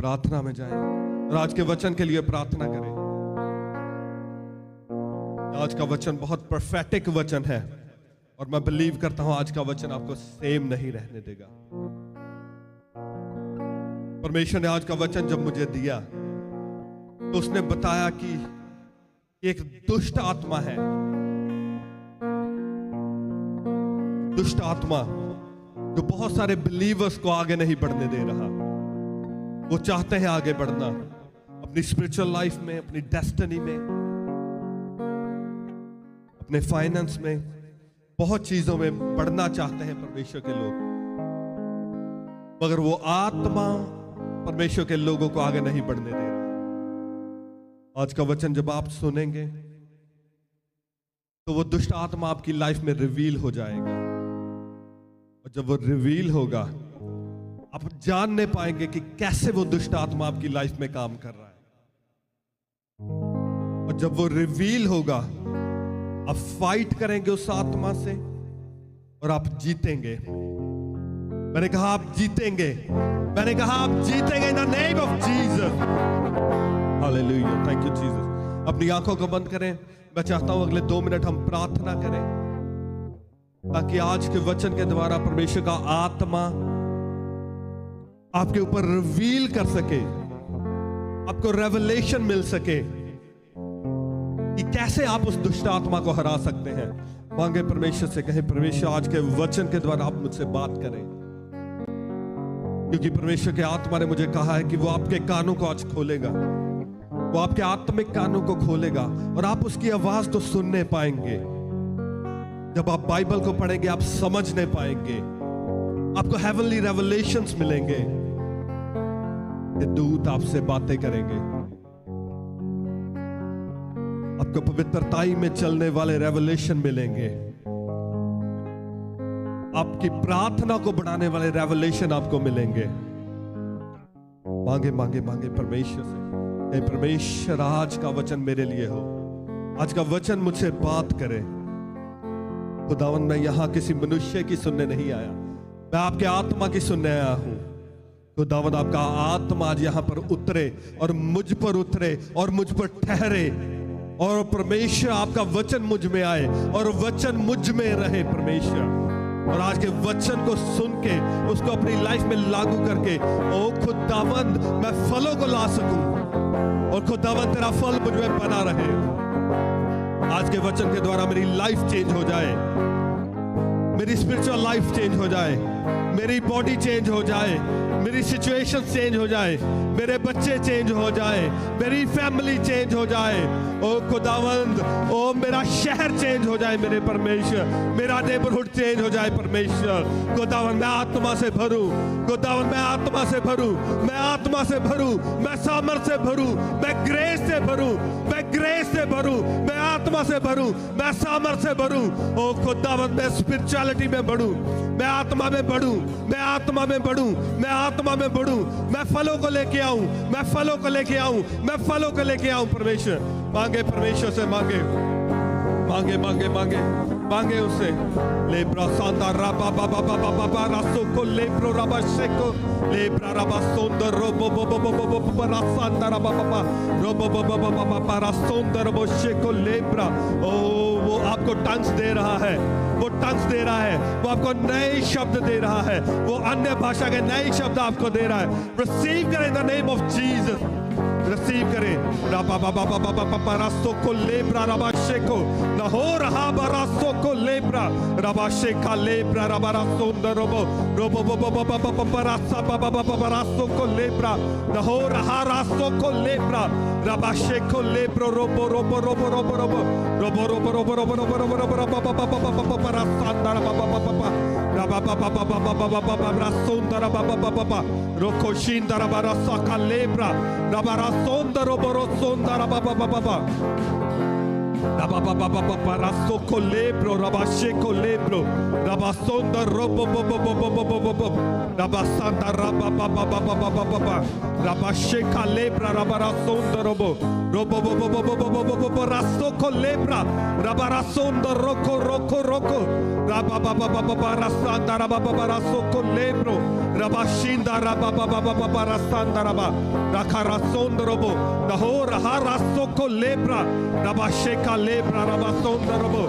प्रार्थना में जाएं और आज के वचन के लिए प्रार्थना करें। आज का वचन बहुत परफेक्ट वचन है और मैं बिलीव करता हूं आज का वचन आपको सेम नहीं रहने देगा। परमेश्वर ने आज का वचन जब मुझे दिया तो उसने बताया कि एक दुष्ट आत्मा है, दुष्ट आत्मा जो बहुत सारे बिलीवर्स को आगे नहीं बढ़ने दे रहा। वो चाहते हैं आगे बढ़ना अपनी स्पिरिचुअल लाइफ में, अपनी डेस्टिनी में, अपने फाइनेंस में, बहुत चीजों में बढ़ना चाहते हैं परमेश्वर के लोग, मगर वो आत्मा परमेश्वर के लोगों को आगे नहीं बढ़ने दे रहा। आज का वचन जब आप सुनेंगे तो वो दुष्ट आत्मा आपकी लाइफ में रिवील हो जाएगा और जब वो रिवील होगा आप जानने पाएंगे कि कैसे वो दुष्ट आत्मा आपकी लाइफ में काम कर रहा है। और जब वो रिवील होगा आप फाइट करेंगे उस आत्मा से और आप जीतेंगे। मैंने कहा आप जीतेंगे, मैंने कहा आप जीतेंगे इन the name of Jesus. Hallelujah, thank you Jesus. अपनी आंखों को बंद करें। मैं चाहता हूं अगले 2 मिनट हम प्रार्थना करें ताकि आज के वचन के द्वारा परमेश्वर का आत्मा आपके ऊपर रिवील कर सके, आपको रेवलेशन मिल सके कि कैसे आप उस दुष्ट आत्मा को हरा सकते हैं। मांगे परमेश्वर से, कहें परमेश्वर आज के वचन के द्वारा आप मुझसे बात करें, क्योंकि परमेश्वर के आत्मा ने मुझे कहा है कि वो आपके कानों को आज खोलेगा, वो आपके आत्मिक कानों को खोलेगा और आप उसकी आवाज तो सुनने पाएंगे। जब आप बाइबल को पढ़ेंगे आप समझने पाएंगे, आपको हेवनली रेवलेशंस मिलेंगे, ये दूत आपसे बातें करेंगे, आपको पवित्रताई में चलने वाले रेवलेशन मिलेंगे, आपकी प्रार्थना को बढ़ाने वाले रेवलेशन आपको मिलेंगे। मांगे मांगे मांगे परमेश्वर से, परमेश्वर आज का वचन मेरे लिए हो, आज का वचन मुझसे बात करे। खुदावन मैं यहां किसी मनुष्य की सुनने नहीं आया, मैं आपके आत्मा की सुनने आया हूं। खुदावन आपका आत्मा आज यहां पर उतरे और मुझ पर उतरे और मुझ पर ठहरे और परमेश्वर आपका वचन मुझ में आए और वचन मुझ में रहे परमेश्वर। और आज के वचन को सुन के उसको अपनी लाइफ में लागू करके ओ खुदावंद मैं फलों को ला सकूं और खुदावंद तेरा फल मुझ में बना रहे। आज के वचन के द्वारा मेरी लाइफ चेंज हो जाए, मेरी स्पिरिचुअल लाइफ चेंज हो जाए, मेरी बॉडी चेंज हो जाए, मेरी सिचुएशन चेंज हो जाए, मेरे बच्चे चेंज हो जाए, मेरी फैमिली चेंज हो जाए। ओ खुदावंद, ओ मेरा शहर चेंज हो जाए मेरे परमेश्वर, मेरा नेबरहुड चेंज हो जाए परमेश्वर। खुदावंद मैं आत्मा से भरूं, खुदावंद मैं आत्मा से भरूं, मैं आत्मा से भरूं, मैं सामर्थ से भरूं, मैं ग्रेस से भरूं, मैं ग्रेस से भरूं, मैं आत्मा से भरूं, मैं सामर्थ से भरूं। ओ खुदावंद मैं स्पिरिचुअलिटी में बढ़ूं, मैं आत्मा में बढ़ूं, मैं आत्मा में बढ़ूं, मैं आत्मा में बढ़ूं, मैं फलों को लेके आऊं, मैं फलों को लेके आऊं, मैं फलों को लेके आऊं परमेश्वर। मांगे परमेश्वर से, मांगे मांगे मांगे मांगे मांगे उससे। लेब्रा सांदा राबा बाबा बाबा बाबा रासो को लेब्रो राबा शेको लेब्रा राबा सोंदर रोबो बो बो बो बो बो रासांदा राबा बाबा रोबो बो बो बो बाबा रासोंदर बो शेको लेब्रा। ओ वो आपको टंग्स दे रहा है, वो टंग्स दे रहा है, वो आपको नए शब्द दे रहा है, वो अन्य भाषा के नए शब्द आपको दे रहा है। रिसीव करें इन the name of Jesus, receive करें। राबा बाबा बाबा बाबा रासो को लेब्रा राबा शेको ना हो रहा बरासो को लेब्रा राबा शेखा लेब्रा राबा रासोंदर रोबो रोबो बो बो बो बो बो रासा बाबा बाबा रासो को लेब्रा ना हो रहा रासो को लेब्रा राबा शेखो लेब्रो रोबो रोबो रोबो रोबो रोबो रोबो रोबो रोबो रोबो रोबो रोबो रोबो रोबो बाबा बाबा बाबा रासांदर बाबा बाबा राबा बाबा बाबा बाबा बाबा रासोंदर बाबा बाबा रोको शिंदर बाबा रासा का लेब्रा राबा रासोंदर रोबो रोसोंदर बाबा बाबा Rabababababaraso kolebro, rabashe kolebro, rabasonda robobobobobobobobobo, rabasanda rabababababababa, rabashe kalebra, rabarasonda robo, robobobobobobobobobo, raso kolebra, rabarasonda roko roko roko, rabababababarasanda rabababaraso kolebro, rabashinda rababababarasanda raba, rakarasonda robo, nahora haraso kolebra, rabashe kalebra, rabasonda robo.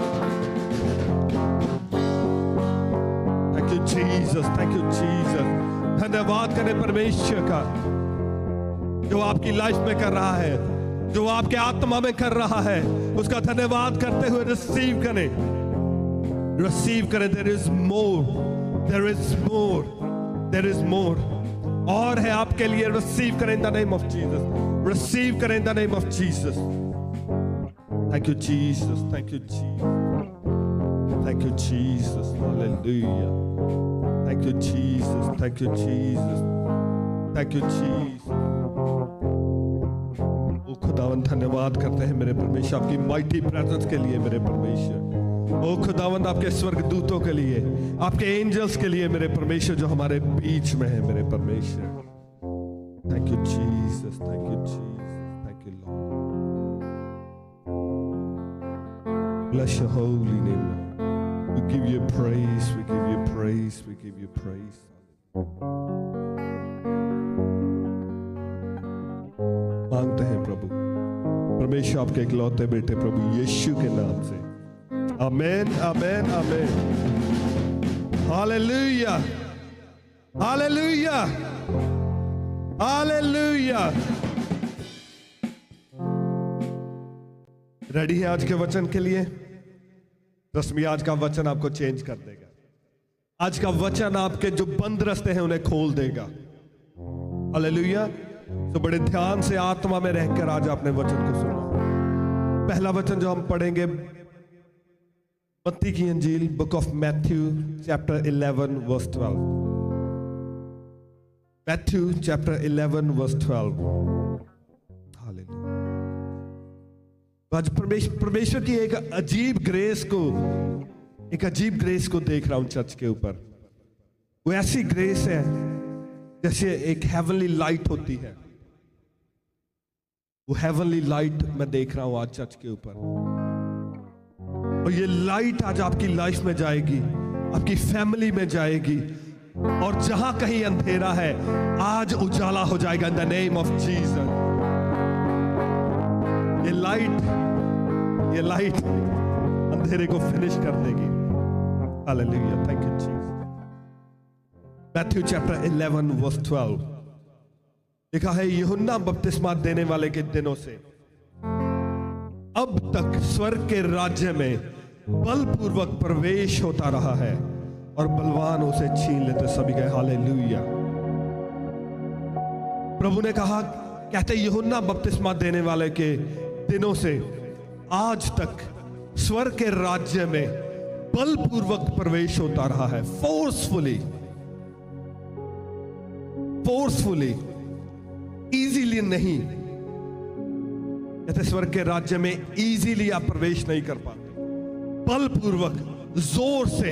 Thank you Jesus, thank you Jesus. धन्यवाद करें परमेश्वर का जो आपकी life में कर रहा है, जो आपके आत्मा में कर रहा है, उसका धन्यवाद करते हुए रिसीव करें, रिसीव करें. There is more, there is more, there is more. और है आपके लिए. रिसीव करें in the name of Jesus, receive करें in the name of Jesus. Thank you Jesus, thank you Jesus, thank you Jesus, hallelujah. Thank you Jesus, thank you Jesus, thank you Jesus. ओ खुदावन धन्यवाद करते हैं मेरे परमेश्वर आपकी mighty presence के लिए मेरे परमेश्वर. ओ खुदावन आपके स्वर्गदूतों के लिए, आपके एंजल्स के लिए मेरे परमेश्वर जो हमारे बीच में है मेरे परमेश्वर. Thank you Jesus, thank you Jesus, thank you Lord. Bless your holy name, Lord. We give you praise, we give you praise, we give you praise. मांगते हैं प्रभु, परमेश्वर आपके इकलौते बेटे प्रभु यीशु के नाम से. आमेन, आमेन, आमेन. हालेलुया, हालेलुया, हालेलुया. रेडी है आज के वचन के लिए? रश्मि, आज का वचन आपको चेंज कर देगा. आज का वचन आपके जो बंद रास्ते हैं उन्हें खोल देगा. हालेलुया. तो बड़े ध्यान से आत्मा में रहकर आज आपने वचन को सुना. पहला वचन जो हम पढ़ेंगे, मत्ती की इंजील, book of Matthew chapter 11 verse 12. Matthew chapter 11 verse 12. हालेलुया. आज परमेश्वर की एक अजीब ग्रेस को देख रहा हूं चर्च के ऊपर. वो ऐसी ग्रेस है जैसे एक हेवनली लाइट होती है. वो हेवनली लाइट मैं देख रहा हूं आज चर्च के ऊपर. और ये लाइट आज आपकी लाइफ में जाएगी, आपकी फैमिली में जाएगी, और जहां कहीं अंधेरा है आज उजाला हो जाएगा in the name of Jesus. ये लाइट अंधेरे को फिनिश कर देगी. Hallelujah, thank you Jesus. Matthew chapter 11 verse 12 लिखा है, यूहन्ना बपतिस्मा देने वाले के दिनों से अब तक स्वर्ग के राज्य में बलपूर्वक प्रवेश होता रहा है और बलवान उसे छीन लेते. सभी कहे हालेलुया. प्रभु ने कहा, कहते यूहन्ना बपतिस्मा देने वाले के दिनों से आज तक स्वर्ग के राज्य में बलपूर्वक प्रवेश होता रहा है. फोर्सफुली, इजीली नहीं. कहते स्वर्ग के राज्य में इजीली आप प्रवेश नहीं कर पाते, बलपूर्वक, जोर से.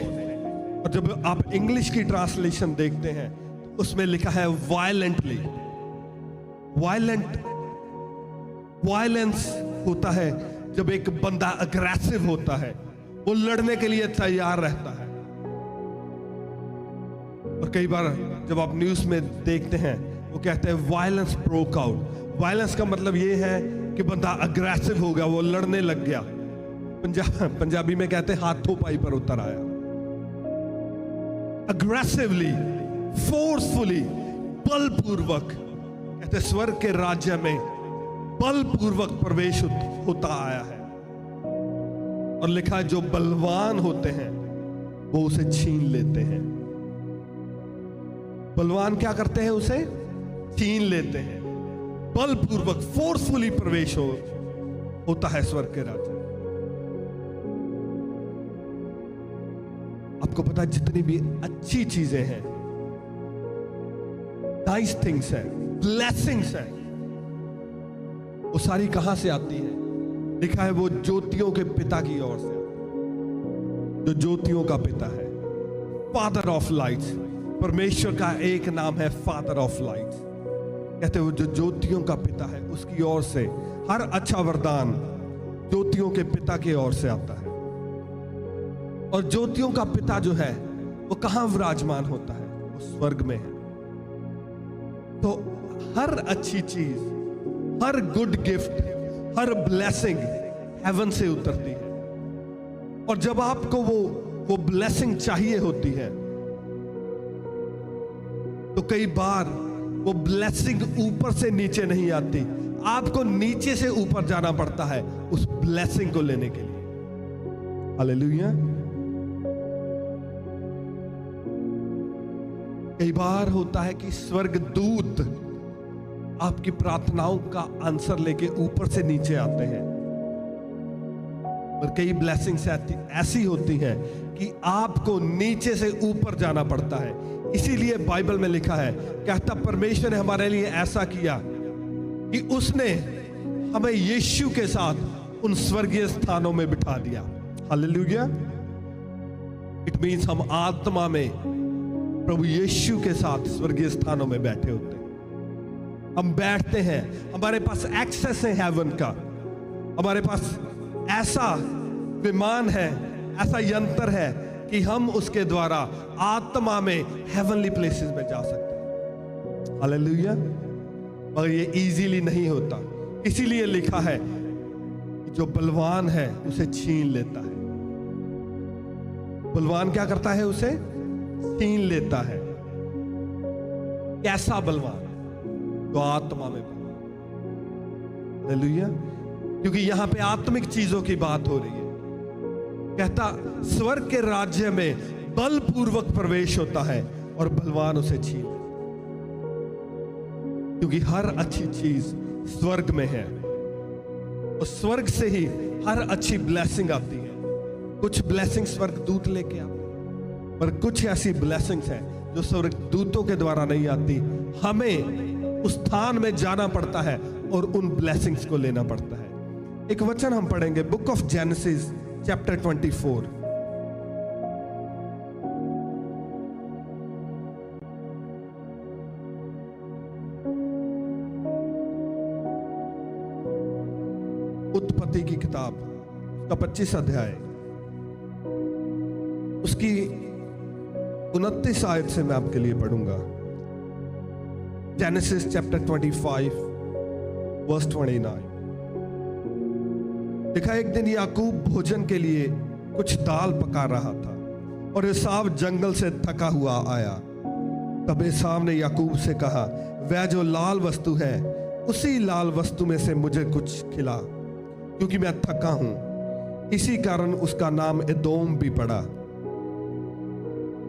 और जब आप इंग्लिश की ट्रांसलेशन देखते हैं तो उसमें लिखा है वायलेंटली. वायलेंस होता है जब एक बंदा अग्रेसिव होता है, वो लड़ने के लिए तैयार रहता है. और कई बार जब आप न्यूज़ में देखते हैं वो कहते हैं वायलेंस ब्रोक आउट. वायलेंस का मतलब ये है कि बंदा अग्रेसिव हो गया, वो लड़ने लग गया. पंजाबी में कहते हैं हाथों पाई पर उतर आया. अग्रेसिवली, फोर्सफुली, बलपूर्वक. कहते स्वर्ग के राज्य में बलपूर्वक प्रवेश होता आया है. और लिखा है जो बलवान होते हैं वो उसे छीन लेते हैं. बलवान क्या करते हैं? उसे छीन लेते हैं. बलपूर्वक, फोर्सफुली प्रवेश होता है स्वर्ग के राज्य. आपको पता है जितनी भी अच्छी चीजें हैं, नाइस थिंग्स है, ब्लेसिंग्स है, वो सारी कहां से आती है? लिखा है वो ज्योतियों के पिता की ओर से, जो ज्योतियों का पिता है, फादर ऑफ लाइट्स। परमेश्वर का एक नाम है फादर ऑफ लाइट्स। कहते हैं वो जो ज्योतियों का पिता है उसकी ओर से हर अच्छा वरदान ज्योतियों के पिता की ओर से आता है। और ज्योतियों का पिता जो है वो कहां विराजमान होता है? वो स्वर्ग में है। तो हर अच्छी चीज, हर गुड गिफ्ट, हर ब्लेसिंग हेवन से उतरती है। और जब आपको वो ब्लेसिंग चाहिए होती है तो कई बार वो ब्लेसिंग ऊपर से नीचे नहीं आती, आपको नीचे से ऊपर जाना पड़ता है उस ब्लेसिंग को लेने के लिए। हालेलुया। कई बार होता है कि स्वर्गदूत आपकी प्रार्थनाओं का आंसर लेके ऊपर से नीचे आते हैं, पर कई ब्लेसिंग्स ऐसी होती हैं कि आपको नीचे से ऊपर जाना पड़ता है। इसीलिए बाइबल में लिखा है, कहता परमेश्वर ने हमारे लिए ऐसा किया कि उसने हमें यीशु के साथ उन स्वर्गीय स्थानों में बिठा दिया। हालेलुया। इट मीन्स हम आत्मा में प्रभु यीशु के साथ स्वर्गीय स्थानों में बैठे होते हैं। हम बैठते हैं, हमारे पास एक्सेस है हेवन का, हमारे पास ऐसा विमान है, ऐसा यंत्र है कि हम उसके द्वारा आत्मा में हेवनली प्लेसेस में जा सकते हैं। हालेलुया। मगर ये इजीली नहीं होता, इसीलिए लिखा है कि जो बलवान है उसे छीन लेता है। बलवान क्या करता है? उसे छीन लेता है। कैसा बलवान? तो आत्मा में बलवान। हालेलुया। क्योंकि यहां पे आत्मिक चीजों की बात हो रही है। कहता स्वर्ग के राज्य में बलपूर्वक प्रवेश होता है और बलवान उसे छीन लेता है। क्योंकि हर अच्छी चीज स्वर्ग में है और स्वर्ग से ही हर अच्छी ब्लेसिंग आती है। कुछ ब्लेसिंग स्वर्गदूत लेके आते हैं, पर कुछ ऐसी ब्लेसिंग्स हैं जो स्वर्गदूतों के द्वारा नहीं आती। हमें उस स्थान में जाना पड़ता है और उन ब्लेसिंग्स को लेना पड़ता है। एक वचन हम पढ़ेंगे, बुक ऑफ जेनेसिस चैप्टर 24। उत्पत्ति की किताब का 25 अध्याय, उसकी 29 आयत से मैं आपके लिए पढ़ूंगा। जेनेसिस चैप्टर 25 वर्स 29 लिखा, एक दिन याकूब भोजन के लिए कुछ दाल पका रहा था और एसाव जंगल से थका हुआ आया। तब एसाव ने याकूब से कहा, वह जो लाल वस्तु है उसी लाल वस्तु में से मुझे कुछ खिला, क्योंकि मैं थका हूं। इसी कारण उसका नाम एदोम भी पड़ा।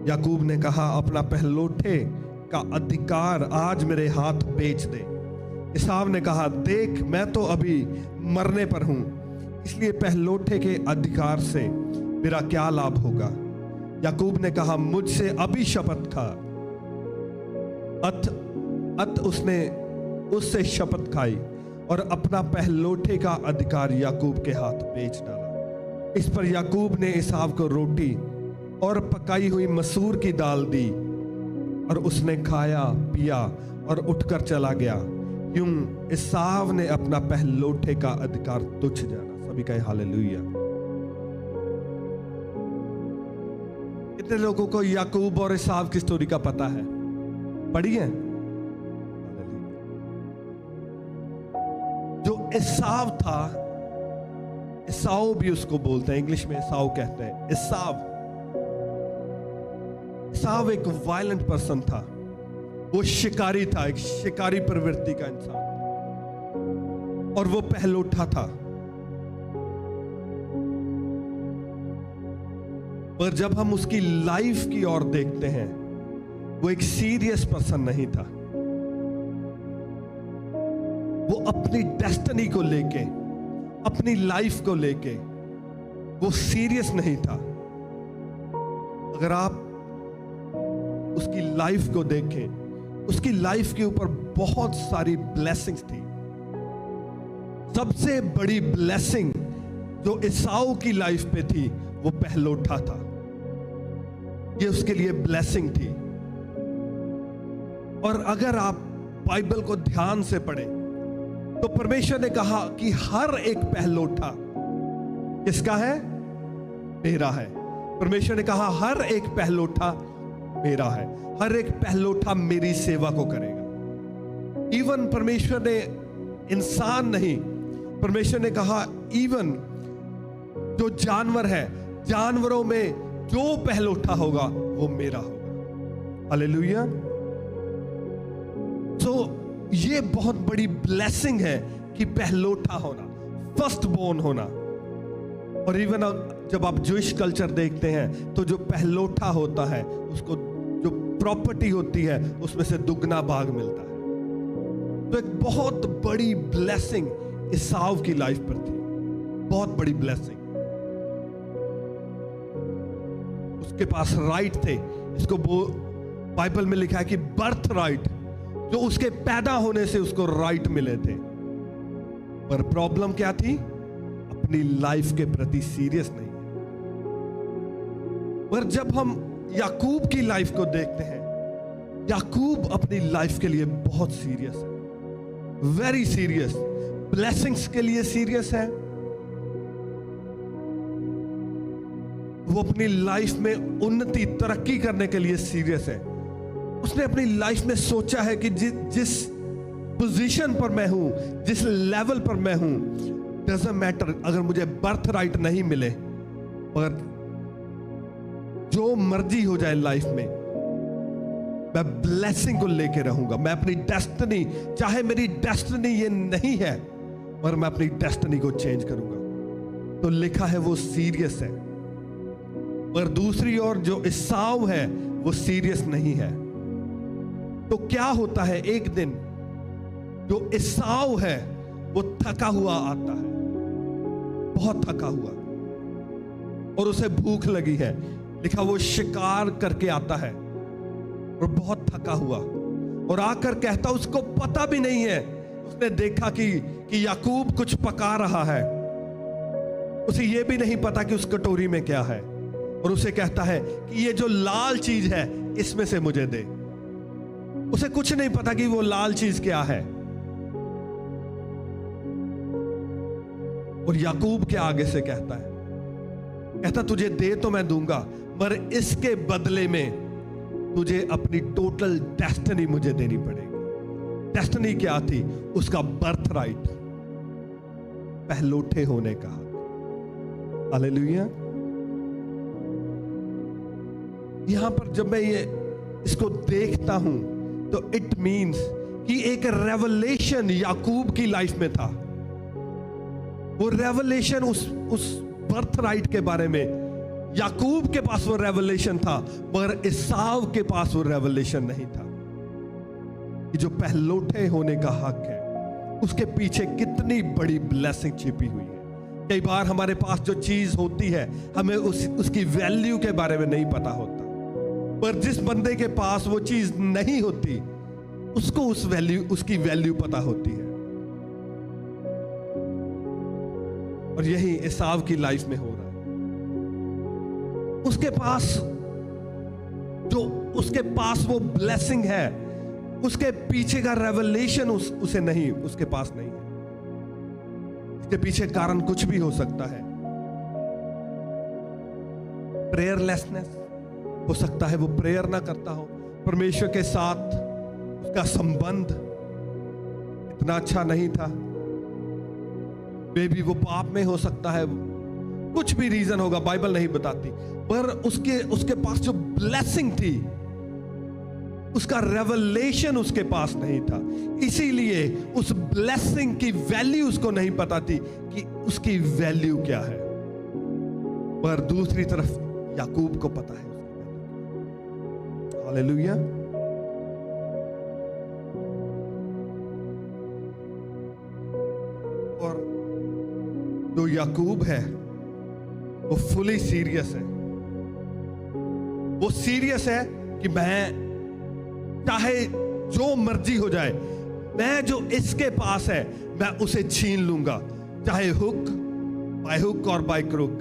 याकूब ने कहा, अपना पहलोठे का अधिकार आज मेरे हाथ बेच दे। एसाव ने कहा, देख मैं तो अभी मरने पर हूं, इसलिए पहलोठे के अधिकार से मेरा क्या लाभ होगा। याकूब ने कहा, मुझसे अभी शपथ खा। उसने उससे शपथ खाई और अपना पहलोठे का अधिकार याकूब के हाथ बेच डाला। इस पर याकूब ने एसाव को रोटी और पकाई हुई मसूर की दाल दी और उसने खाया पिया और उठकर चला गया। यूं एसाव ने अपना पहलोठे का अधिकार तुच्छ जाना। सभी कहे हालेलुया। कितने लोगों को याकूब और एसाव की स्टोरी का पता है? पढ़ी है? जो एसाव था, एसाव भी उसको बोलते हैं, इंग्लिश में एसाव कहते हैं। एसाव एक वायलेंट पर्सन था, वो शिकारी था, एक शिकारी प्रवृत्ति का इंसान था और वो पहलोठा था। पर जब हम उसकी लाइफ की ओर देखते हैं, वो एक सीरियस पर्सन नहीं था। वो अपनी डेस्टिनी को लेके, अपनी लाइफ को लेके वो सीरियस नहीं था। अगर आप उसकी लाइफ को देखें, उसकी लाइफ के ऊपर बहुत सारी ब्लेसिंग्स थी। सबसे बड़ी ब्लेसिंग जो एसाऊ की लाइफ पे थी वो पहलोठा था। ये उसके लिए ब्लेसिंग थी। और अगर आप बाइबल को ध्यान से पढ़ें तो परमेश्वर ने कहा कि हर एक पहलोठा किसका है? मेरा है। परमेश्वर ने कहा हर एक पहलोठा मेरा है, हर एक पहलोठा मेरी सेवा को करेगा। इवन परमेश्वर ने इंसान नहीं, परमेश्वर ने कहा इवन जो जानवर है, जानवरों में जो पहलोठा होगा वो मेरा होगा। हालेलुया। तो ये बहुत बड़ी ब्लेसिंग है कि पहलोठा होना, फर्स्ट बोर्न होना। और इवन जब आप जूइश कल्चर देखते हैं तो जो पहलोठा होता है उसको जो प्रॉपर्टी होती है उसमें से दुगना भाग मिलता है। तो एक बहुत बड़ी ब्लेसिंग एसाव की लाइफ पर थी, बहुत बड़ी ब्लेसिंग। उसके पास राइट थे, इसको बाइबल में लिखा है कि बर्थ राइट, जो उसके पैदा होने से उसको राइट मिले थे। पर प्रॉब्लम क्या थी? अपनी लाइफ के प्रति सीरियस नहीं। पर जब हम याकूब की लाइफ को देखते हैं, याकूब अपनी लाइफ के लिए बहुत सीरियस है, वेरी सीरियस, ब्लेसिंग्स के लिए सीरियस है। वो अपनी लाइफ में उन्नति, तरक्की करने के लिए सीरियस है। उसने अपनी लाइफ में सोचा है कि जिस पोजीशन पर मैं हूं, जिस लेवल पर मैं हूं, डजंट मैटर अगर मुझे बर्थ राइट नहीं मिले, पर जो मर्जी हो जाए लाइफ में, मैं ब्लेसिंग को लेके रहूंगा। मैं अपनी डेस्टिनी, चाहे मेरी डेस्टिनी ये नहीं है, पर मैं अपनी डेस्टिनी को चेंज करूंगा। तो लिखा है वो सीरियस है। पर दूसरी ओर जो एसाव है वो सीरियस नहीं है। तो क्या होता है, एक दिन जो एसाव है वो थका हुआ आता है, बहुत थका हुआ, और उसे भूख लगी है। लिखा वो शिकार करके आता है और बहुत थका हुआ, और आकर कहता, उसको पता भी नहीं है, उसने देखा कि याकूब कुछ पका रहा है, उसे ये भी नहीं पता कि उस कटोरी में क्या है, और उसे कहता है कि ये जो लाल चीज है इसमें से मुझे दे। उसे कुछ नहीं पता कि वो लाल चीज क्या है। और याकूब के आगे से कहता तुझे दे तो मैं दूंगा, पर इसके बदले में तुझे अपनी टोटल डेस्टिनी मुझे देनी पड़ेगी। डेस्टिनी क्या थी? उसका बर्थ राइट, पहलोठे होने का हक। हालेलुया। यहां पर जब मैं इसको देखता हूं तो इट मीन्स कि एक रेवलेशन याकूब की लाइफ में था। वो रेवलेशन उस बर्थ राइट के बारे में याकूब के पास वो रेवलेशन था, मगर एसाव के पास वो रेवलेशन नहीं था कि जो पहलोठे होने का हक है उसके पीछे कितनी बड़ी ब्लेसिंग छिपी हुई है। कई बार हमारे पास जो चीज होती है हमें उसकी वैल्यू के बारे में नहीं पता होता, पर जिस बंदे के पास वो चीज नहीं होती उसको उसकी वैल्यू पता होती है। और यही एसाव की लाइफ में हो रहा है। उसके पास वो ब्लेसिंग है, उसके पीछे का रेवलेशन उसके पास नहीं है। इसके पीछे कारण कुछ भी हो सकता है। प्रेयरलेसनेस हो सकता है, वो प्रेयर ना करता हो, परमेश्वर के साथ उसका संबंध इतना अच्छा नहीं था, बेबी वो पाप में हो सकता है, कुछ भी रीजन होगा, बाइबल नहीं बताती, पर उसके पास जो ब्लेसिंग थी उसका रेवलेशन उसके पास नहीं था, इसीलिए उस ब्लेसिंग की वैल्यू उसको नहीं पता थी कि उसकी वैल्यू क्या है। पर दूसरी तरफ याकूब को पता है। हालेलुया। और जो याकूब है वो फुली सीरियस है। वो सीरियस है कि मैं चाहे जो मर्जी हो जाए, मैं जो इसके पास है मैं उसे छीन लूंगा, चाहे हुक, बाय हुक और बाय क्रुक,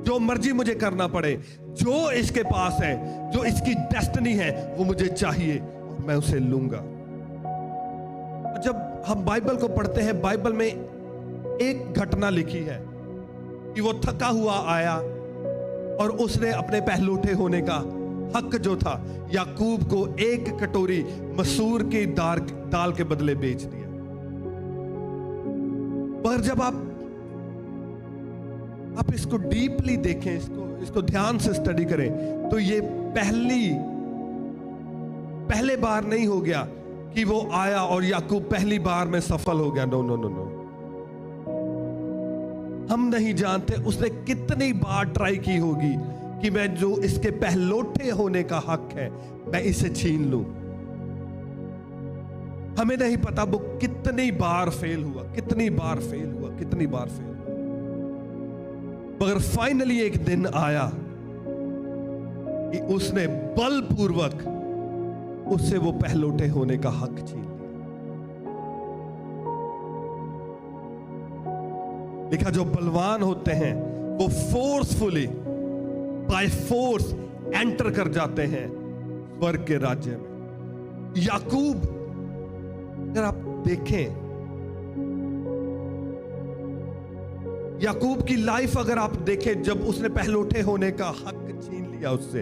जो मर्जी मुझे करना पड़े, जो इसके पास है, जो इसकी डेस्टिनी है, वो मुझे चाहिए और मैं उसे लूंगा। जब हम बाइबल को पढ़ते हैं, बाइबल में एक घटना लिखी है कि वो थका हुआ आया और उसने अपने पहलौठे होने का हक जो था याकूब को एक कटोरी मसूर की दाल के बदले बेच दिया। पर जब आप इसको डीपली देखें, इसको ध्यान से स्टडी करें, तो ये पहले बार नहीं हो गया कि वो आया और याकूब पहली बार में सफल हो गया। नो नो नो नो, हम नहीं जानते उसने कितनी बार ट्राई की होगी कि मैं जो इसके पहलौठे होने का हक है मैं इसे छीन लूं। हमें नहीं पता वो कितनी बार फेल हुआ, कितनी बार फेल हुआ, कितनी बार फेल हुआ, मगर फाइनली एक दिन आया कि उसने बलपूर्वक उससे वो पहलौठे होने का हक छीन लिया। लिखा जो बलवान होते हैं वो फोर्सफुली बाय फोर्स एंटर कर जाते हैं स्वर्ग के राज्य में। याकूब, अगर आप देखें याकूब की लाइफ, अगर आप देखें, जब उसने पहलौठे होने का हक छीन लिया उससे,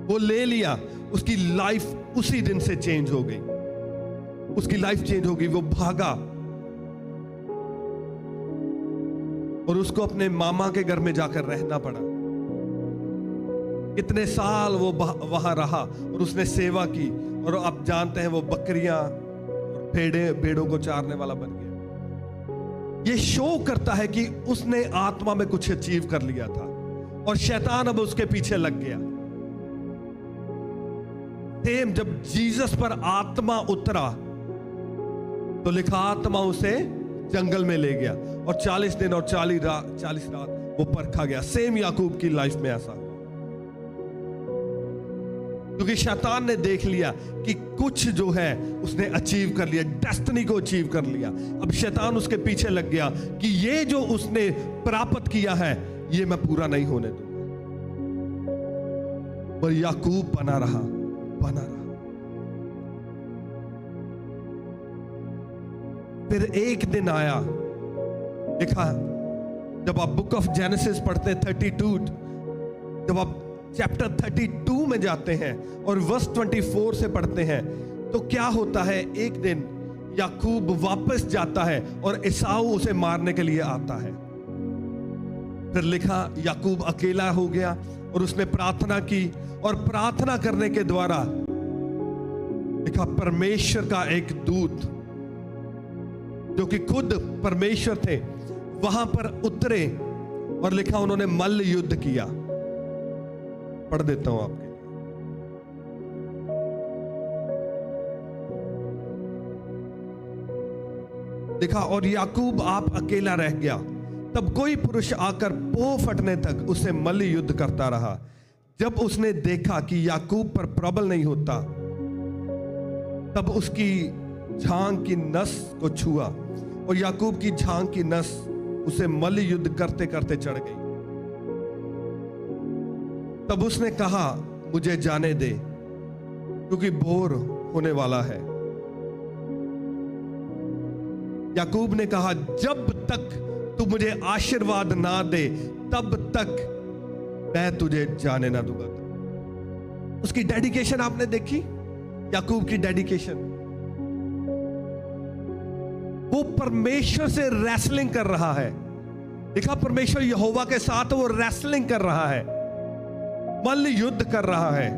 वो ले लिया, उसकी लाइफ उसी दिन से चेंज हो गई, उसकी लाइफ चेंज हो गई। वो भागा और उसको अपने मामा के घर में जाकर रहना पड़ा। कितने साल वो वहां रहा और उसने सेवा की, और आप जानते हैं वो बकरियां और भेड़ों को चारने वाला बन गया। ये शो करता है कि उसने आत्मा में कुछ अचीव कर लिया था और शैतान अब उसके पीछे लग गया। सेम जब जीसस पर आत्मा उतरा तो लिखा आत्मा उसे जंगल में ले गया और 40 दिन और 40 रात वो परखा गया। सेम याकूब की लाइफ में ऐसा, क्योंकि शैतान ने देख लिया कि कुछ जो है उसने अचीव कर लिया, डेस्टिनी को अचीव कर लिया। अब शैतान उसके पीछे लग गया कि ये जो उसने प्राप्त किया है ये मैं पूरा नहीं होने दूंगा। पर याकूब बना रहा। फिर एक दिन आया, लिखा जब आप बुक ऑफ जेनेसिस पढ़ते हैं 32, जब आप चैप्टर 32 में जाते हैं और वर्स 24 से पढ़ते हैं, तो क्या होता है, एक दिन याकूब वापस जाता है और एसाऊ उसे मारने के लिए आता है। फिर लिखा याकूब अकेला हो गया और उसने प्रार्थना की, और प्रार्थना करने के द्वारा लिखा परमेश्वर का एक दूत जो कि खुद परमेश्वर थे वहां पर उतरे, और लिखा उन्होंने मल्ल युद्ध किया। पढ़ देता हूं आपके लिए। लिखा और याकूब आप अकेला रह गया, तब कोई पुरुष आकर पो फटने तक उससे मल्ल युद्ध करता रहा। जब उसने देखा कि याकूब पर प्रबल नहीं होता, तब उसकी झांग की नस को छुआ और याकूब की झांग की नस उसे मल्ल युद्ध करते करते चढ़ गई। तब उसने कहा मुझे जाने दे, क्योंकि भोर होने वाला है। याकूब ने कहा जब तक तू मुझे आशीर्वाद ना दे तब तक मैं तुझे जाने ना दूंगा। उसकी डेडिकेशन आपने देखी, याकूब की डेडिकेशन। वो परमेश्वर से रेसलिंग कर रहा है। देखा परमेश्वर यहोवा के साथ वो रेसलिंग कर रहा है, मल्ल युद्ध कर रहा है,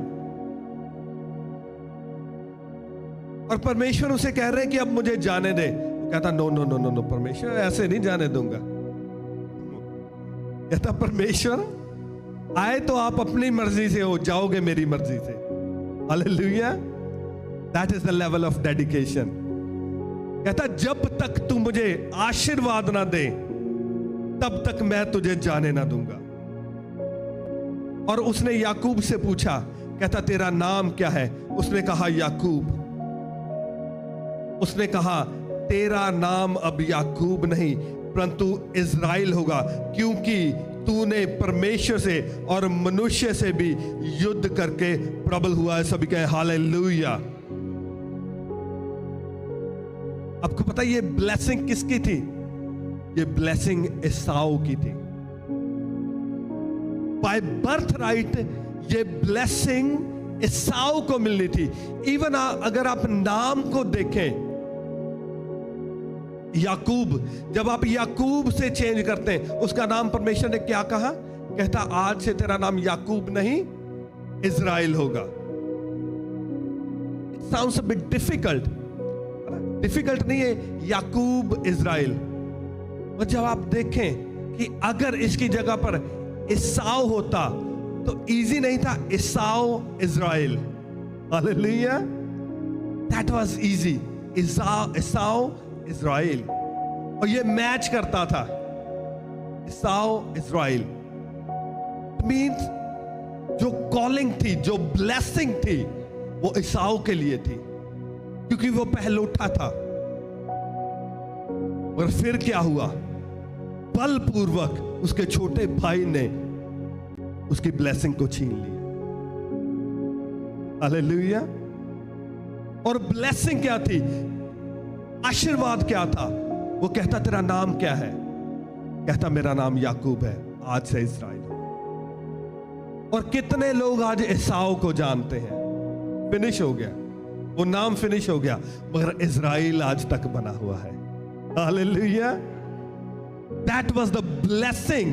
और परमेश्वर उसे कह रहे हैं कि अब मुझे जाने दे। वो कहता no no no no no, परमेश्वर ऐसे नहीं जाने दूंगा। कहता परमेश्वर आए तो आप अपनी मर्जी से हो, जाओगे मेरी मर्जी से। Hallelujah, that is the level of dedication. कहता जब तक तू मुझे आशीर्वाद ना दे तब तक मैं तुझे जाने ना दूंगा। और उसने याकूब से पूछा, कहता तेरा नाम क्या है? उसने कहा याकूब। उसने कहा तेरा नाम अब याकूब नहीं परंतु इज़राइल होगा, क्योंकि तूने परमेश्वर से और मनुष्य से भी युद्ध करके प्रबल हुआ है। सभी कहे हालेलुया। आपको पता है ये ब्लेसिंग किसकी थी? ये ब्लेसिंग एसाव की थी। बाय बर्थ राइट ये ब्लेसिंग एसाव को मिलनी थी। इवन अगर आप नाम को देखें, याकूब, जब आप याकूब से चेंज करते हैं, उसका नाम परमेश्वर ने क्या कहा? कहता आज से तेरा नाम याकूब नहीं इज़राइल होगा। It sounds a bit difficult, difficult नहीं है याकूब इज़राइल। और जब आप देखें कि अगर इसकी जगह पर एसाव होता तो इजी नहीं था, एसाव इज़राइल। हालेलुया, that was easy, Esau Israel. और ये मैच करता था, एसाव इज़राइल। मींस जो कॉलिंग थी, जो ब्लेसिंग थी, वो एसाव के लिए थी, क्योंकि वो पहलौठा था। और फिर क्या हुआ? बलपूर्वक उसके छोटे भाई ने उसकी ब्लेसिंग को छीन लिया। हालेलुया। और ब्लेसिंग क्या थी? आशीर्वाद क्या था? वो कहता तेरा नाम क्या है? कहता मेरा नाम याकूब है, आज से इज़राइल। और कितने लोग आज एसाव को जानते हैं? फिनिश हो गया, वो नाम फिनिश हो गया, मगर इज़राइल आज तक बना हुआ है। Hallelujah. That was the blessing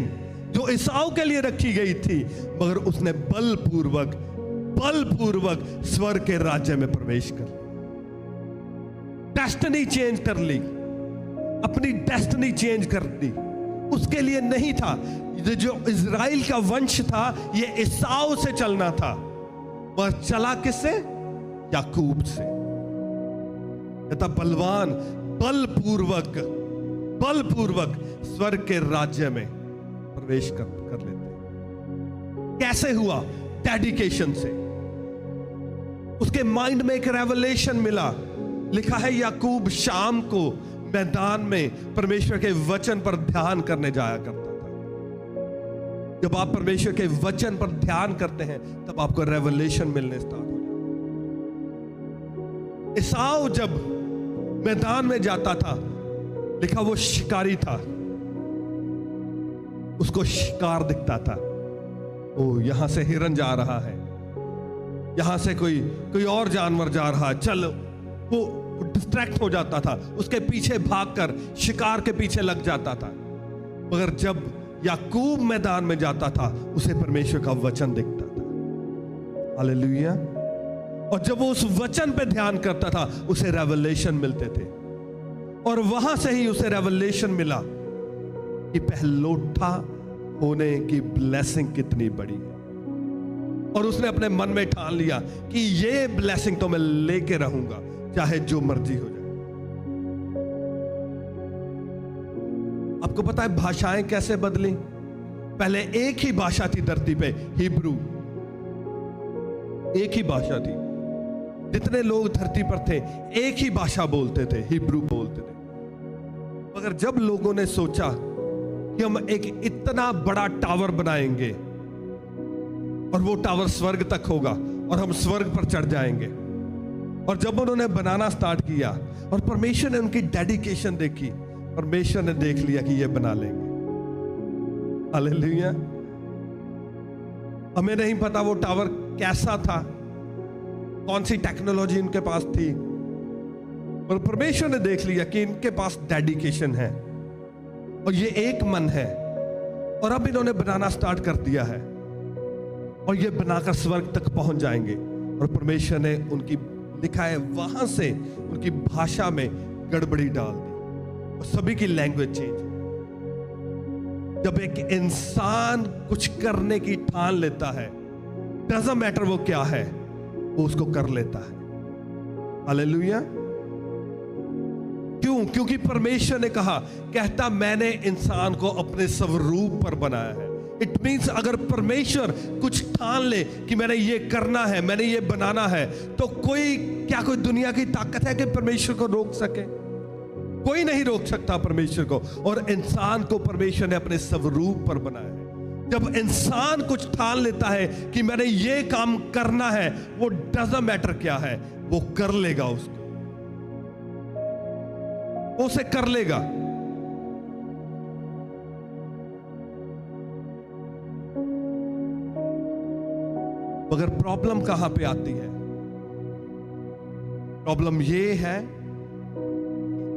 जो एसाव के लिए रखी गई थी, मगर उसने बलपूर्वक स्वर्ग के राज्य में प्रवेश कर लिया। डेस्टिनी चेंज कर ली, अपनी डेस्टिनी चेंज कर दी। उसके लिए नहीं था, जो इज़राइल का वंश था ये एसाव से चलना था, पर चला किससे? याकूब से। कहता बलवान बलपूर्वक स्वर्ग के राज्य में प्रवेश कर लेते। कैसे हुआ? डेडिकेशन से। उसके माइंड में एक रेवलेशन मिला। लिखा है याकूब शाम को मैदान में परमेश्वर के वचन पर ध्यान करने जाया करता था। जब आप परमेश्वर के वचन पर ध्यान करते हैं तब आपको रेवलेशन मिलने स्टार्ट हो जाता है। एसाव जब मैदान में जाता था, लिखा वो शिकारी था, उसको शिकार दिखता था। ओ यहां से हिरन जा रहा है, यहां से कोई और जानवर जा रहा है, चल। वो डिस्ट्रैक्ट हो जाता था, उसके पीछे भागकर शिकार के पीछे लग जाता था। मगर जब याकूब मैदान में जाता था, उसे परमेश्वर का वचन दिखता था। हालेलुया। और जब वो उस वचन पे ध्यान करता था, उसे रेवलेशन मिलते थे। और वहां से ही उसे रेवलेशन मिला कि पहलौठा होने की ब्लेसिंग कितनी बड़ी है। और उसने अपने मन में ठान लिया कि ये ब्लेसिंग तो मैं लेके रहूंगा, चाहे जो मर्जी हो जाए। आपको पता है भाषाएं कैसे बदली? पहले एक ही भाषा थी धरती पे, हिब्रू। एक ही भाषा थी, जितने लोग धरती पर थे एक ही भाषा बोलते थे, हिब्रू बोलते थे। मगर जब लोगों ने सोचा कि हम एक इतना बड़ा टावर बनाएंगे और वो टावर स्वर्ग तक होगा और हम स्वर्ग पर चढ़ जाएंगे, और जब उन्होंने बनाना स्टार्ट किया और परमेश्वर ने उनकी डेडिकेशन देखी, परमेश्वर ने देख लिया कि ये बना लेंगे। हालेलुया। हमें नहीं पता वो टावर कैसा था, कौन सी टेक्नोलॉजी इनके पास थी, पर परमेश्वर ने देख लिया कि इनके पास डेडिकेशन है और ये एक मन है। और अब इन्होंने बनाना स्टार्ट कर दिया है और ये बनाकर स्वर्ग तक पहुंच जाएंगे। और परमेश्वर ने उनकी, लिखा है वहां से उनकी भाषा में गड़बड़ी डाल दी और सभी की लैंग्वेज चेंज। जब एक इंसान कुछ करने की ठान लेता है, डजंट मैटर वो क्या है, वो उसको कर लेता है। हालेलुया। क्यों? क्योंकि परमेश्वर ने कहा, कहता मैंने इंसान को अपने स्वरूप पर बनाया है। इट मीन्स अगर परमेश्वर कुछ ठान ले कि मैंने ये करना है, मैंने ये बनाना है, तो कोई दुनिया की ताकत है कि परमेश्वर को रोक सके? कोई नहीं रोक सकता परमेश्वर को। और इंसान को परमेश्वर ने अपने स्वरूप पर बनाया है। जब इंसान कुछ ठान लेता है कि मैंने ये काम करना है, वो डजंट मैटर क्या है, वो कर लेगा, उसको उसे कर लेगा। मगर प्रॉब्लम कहां पे आती है? प्रॉब्लम ये है,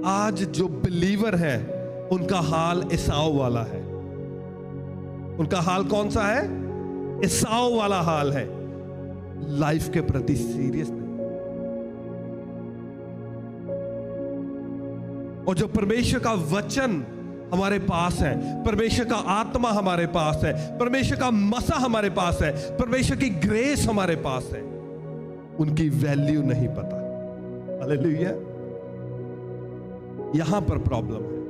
आज जो बिलीवर है उनका हाल एसाव वाला है। उनका हाल कौन सा है? एसाव वाला हाल है। लाइफ के प्रति सीरियस नहीं। और जो परमेश्वर का वचन हमारे पास है, परमेश्वर का आत्मा हमारे पास है, परमेश्वर का मसा हमारे पास है, परमेश्वर की ग्रेस हमारे पास है, उनकी वैल्यू नहीं पता। हालेलुया। यहां पर प्रॉब्लम है।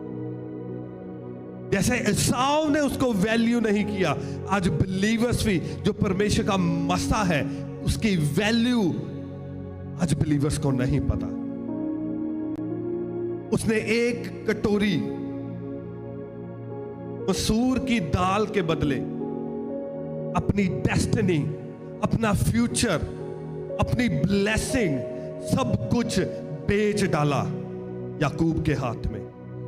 जैसे एसाव ने उसको वैल्यू नहीं किया, आज बिलीवर्स भी जो परमेश्वर का मसा है उसकी वैल्यू आज बिलीवर्स को नहीं पता। उसने एक कटोरी मसूर की दाल के बदले अपनी डेस्टिनी, अपना फ्यूचर, अपनी ब्लेसिंग, सब कुछ बेच डाला याकूब के हाथ में।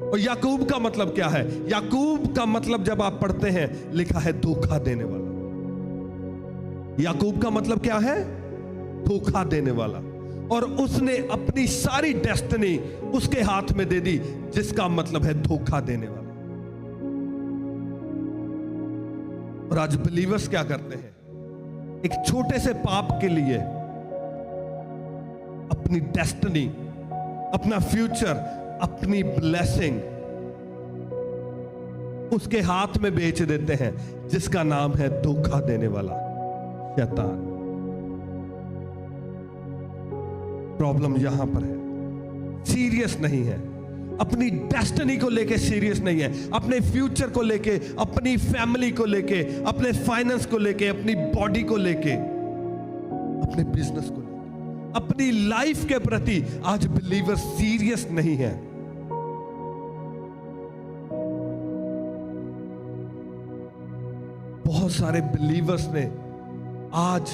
और याकूब का मतलब क्या है? याकूब का मतलब जब आप पढ़ते हैं, लिखा है धोखा देने वाला। याकूब का मतलब क्या है? धोखा देने वाला। और उसने अपनी सारी डेस्टिनी उसके हाथ में दे दी, जिसका मतलब है धोखा देने वाला। और आज बिलीवर्स क्या करते हैं? एक छोटे से पाप के लिए अपनी डेस्टिनी, अपना फ्यूचर, अपनी ब्लेसिंग उसके हाथ में बेच देते हैं, जिसका नाम है धोखा देने वाला, शैतान। प्रॉब्लम यहां पर है, सीरियस नहीं है, अपनी डेस्टिनी को लेके सीरियस नहीं है, अपने फ्यूचर को लेके, अपनी फैमिली को लेके, अपने फाइनेंस को लेके, अपनी बॉडी को लेके, अपने बिजनेस को लेके, अपनी लाइफ के प्रति आज बिलीवर सीरियस नहीं है। बहुत सारे बिलीवर्स ने आज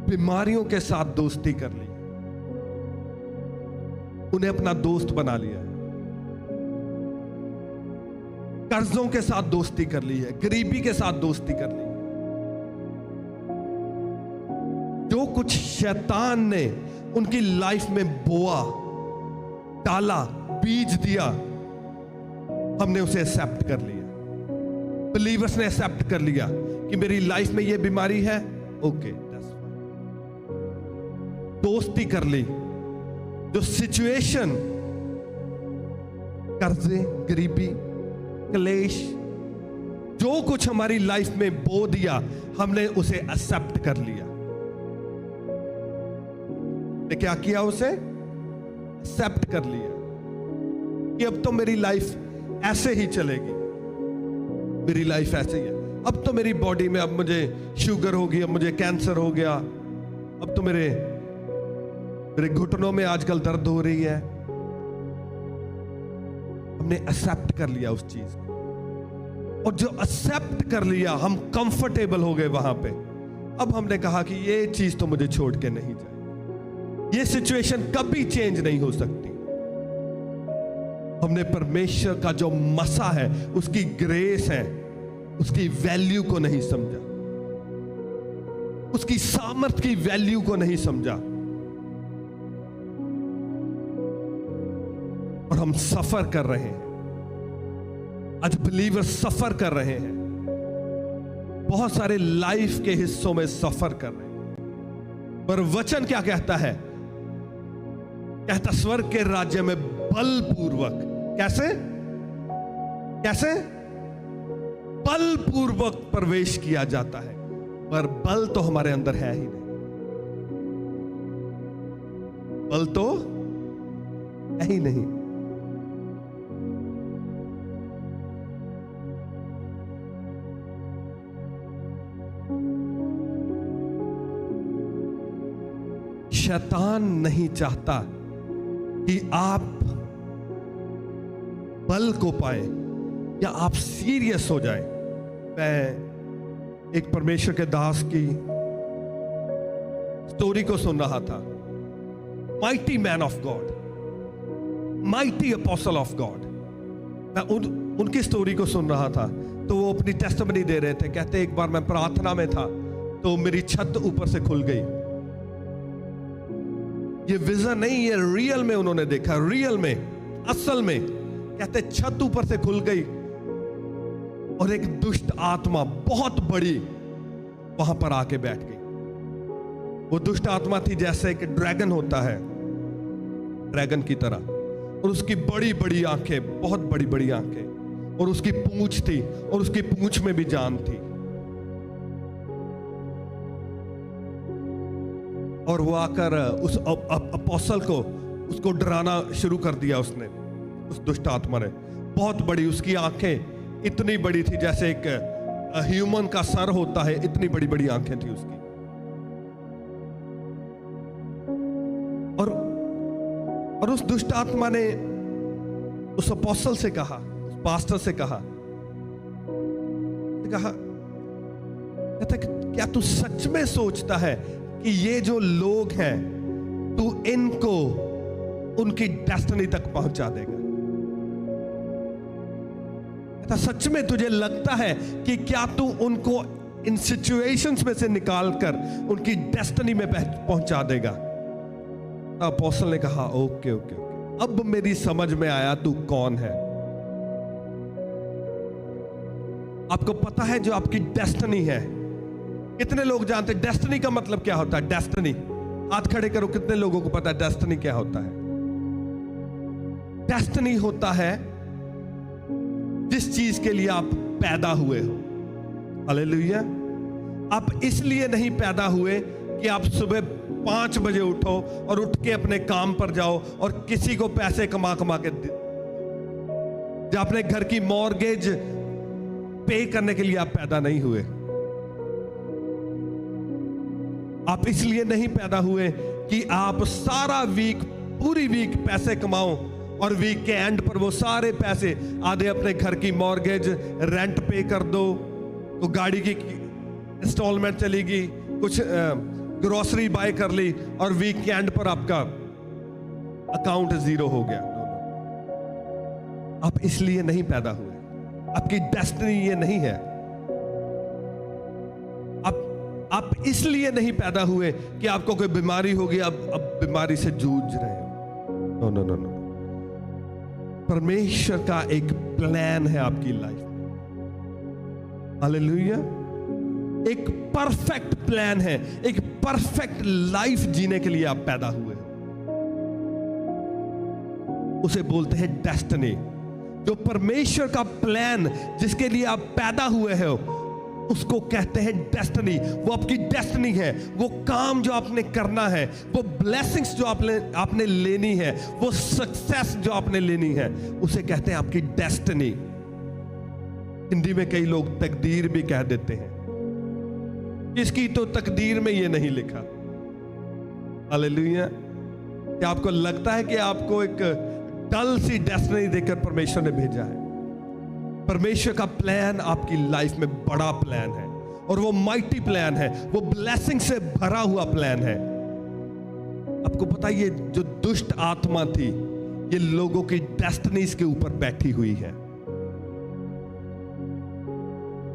बीमारियों के साथ दोस्ती कर ली, उन्हें अपना दोस्त बना लिया है। कर्जों के साथ दोस्ती कर ली है, गरीबी के साथ दोस्ती कर ली है। जो कुछ शैतान ने उनकी लाइफ में बोआ, डाला, बीज दिया, हमने उसे एक्सेप्ट कर लिया। बिलीवर्स ने एक्सेप्ट कर लिया कि मेरी लाइफ में यह बीमारी है, ओके, दोस्ती कर ली। जो सिचुएशन, कर्जे, गरीबी, क्लेश, जो कुछ हमारी लाइफ में बो दिया, हमने उसे एक्सेप्ट कर लिया। ने क्या किया? उसे एक्सेप्ट कर लिया कि अब तो मेरी लाइफ ऐसे ही चलेगी, मेरी लाइफ ऐसे ही है। अब तो मेरी बॉडी में, अब मुझे शुगर होगी, अब मुझे कैंसर हो गया, अब तो मेरे घुटनों में आजकल दर्द हो रही है। हमने एक्सेप्ट कर लिया उस चीज को, और जो एक्सेप्ट कर लिया, हम कंफर्टेबल हो गए वहां पे। अब हमने कहा कि ये चीज तो मुझे छोड़ के नहीं जाए, ये सिचुएशन कभी चेंज नहीं हो सकती। हमने परमेश्वर का जो मसा है, उसकी ग्रेस है, उसकी वैल्यू को नहीं समझा, उसकी सामर्थ की वैल्यू को नहीं समझा, और हम सफर कर रहे हैं। आज बिलीवर सफर कर रहे हैं, बहुत सारे लाइफ के हिस्सों में सफर कर रहे हैं। पर वचन क्या कहता है? कहता स्वर्ग के राज्य में बलपूर्वक, कैसे कैसे बलपूर्वक प्रवेश किया जाता है। पर बल तो हमारे अंदर है ही नहीं, बल तो है ही नहीं। शैतान नहीं चाहता कि आप बल को पाए या आप सीरियस हो जाए। मैं एक परमेश्वर के दास की स्टोरी को सुन रहा था। Mighty man of God, mighty apostle of God. मैं उनकी स्टोरी को सुन रहा था, तो वो अपनी टेस्टिमनी दे रहे थे। कहते एक बार मैं प्रार्थना में था तो मेरी छत ऊपर से खुल गई। ये विजन नहीं, ये रियल में उन्होंने देखा, रियल में, असल में। कहते छत ऊपर से खुल गई और एक दुष्ट आत्मा बहुत बड़ी वहां पर आके बैठ गई। वो दुष्ट आत्मा थी जैसे एक ड्रैगन होता है, ड्रैगन की तरह, और उसकी बड़ी बड़ी आंखें, बहुत बड़ी बड़ी आंखें, और उसकी पूंछ थी, और उसकी पूंछ में भी जान थी। और वो आकर उस अपोस्टल को, उसको डराना शुरू कर दिया उसने, उस दुष्ट आत्मा ने। बहुत बड़ी उसकी आंखें, इतनी बड़ी थी जैसे एक ह्यूमन का सर होता है, इतनी बड़ी बड़ी आंखें थी उसकी। और उस दुष्ट आत्मा ने उस अपोस्टल से कहा, उस पास्टर से कहा, कहता क्या तू सच में सोचता है कि ये जो लोग हैं तू इनको उनकी डेस्टिनी तक पहुंचा देगा? कहता सच में तुझे लगता है कि क्या तू उनको इन सिचुएशंस में से निकालकर उनकी डेस्टिनी में पहुंचा देगा? अपोस्टल ने कहा ओके ओके ओके, अब मेरी समझ में आया तू कौन है। आपको पता है जो आपकी डेस्टिनी है? कितने लोग जानते हैं डेस्टिनी का मतलब क्या होता है? डेस्टिनी, हाथ खड़े करो, कितने लोगों को पता है डेस्टिनी क्या होता है? डेस्टिनी होता है जिस चीज के लिए आप पैदा हुए हो। हालेलुया। आप इसलिए नहीं पैदा हुए कि आप सुबह 5 बजे उठो और उठ के अपने काम पर जाओ और किसी को पैसे कमा कमा के जो अपने घर की मॉर्गेज पे करने के लिए आप पैदा नहीं हुए। आप इसलिए नहीं पैदा हुए कि आप सारा वीक, पूरी वीक पैसे कमाओ और वीक के एंड पर वो सारे पैसे आधे अपने घर की मॉर्गेज रेंट पे कर दो, तो गाड़ी की इंस्टॉलमेंट चलेगी, कुछ ग्रोसरी बाय कर ली और वीक के एंड पर आपका अकाउंट 0 हो गया। आप इसलिए नहीं पैदा हुए, आपकी डेस्टिनी ये नहीं है। आप इसलिए नहीं पैदा हुए कि आपको कोई बीमारी होगी, अब बीमारी से जूझ रहे हो। No no no no. परमेश्वर का एक प्लान है आपकी लाइफ में। हालेलुया। एक परफेक्ट प्लान है, एक परफेक्ट लाइफ जीने के लिए आप पैदा हुए। उसे बोलते हैं डेस्टिनी। जो परमेश्वर का प्लान जिसके लिए आप पैदा हुए हो उसको कहते हैं डेस्टिनी। वो आपकी डेस्टिनी है, वो काम जो आपने करना है, वो ब्लेसिंग्स जो आपने लेनी है, वो सक्सेस जो आपने लेनी है, उसे कहते हैं आपकी डेस्टिनी। हिंदी में कई लोग तकदीर भी कह देते हैं। इसकी तो तकदीर में ये नहीं लिखा। हालेलुया। क्या आपको लगता है कि आपको एक डल सी डेस्टिनी देकर परमेश्वर ने भेजा है? परमेश्वर का प्लान आपकी लाइफ में बड़ा प्लान है और वो माइटी प्लान है, वो ब्लेसिंग से भरा हुआ प्लान है। आपको पता है ये जो दुष्ट आत्मा थी ये लोगों की डेस्टिनीज के ऊपर बैठी हुई है।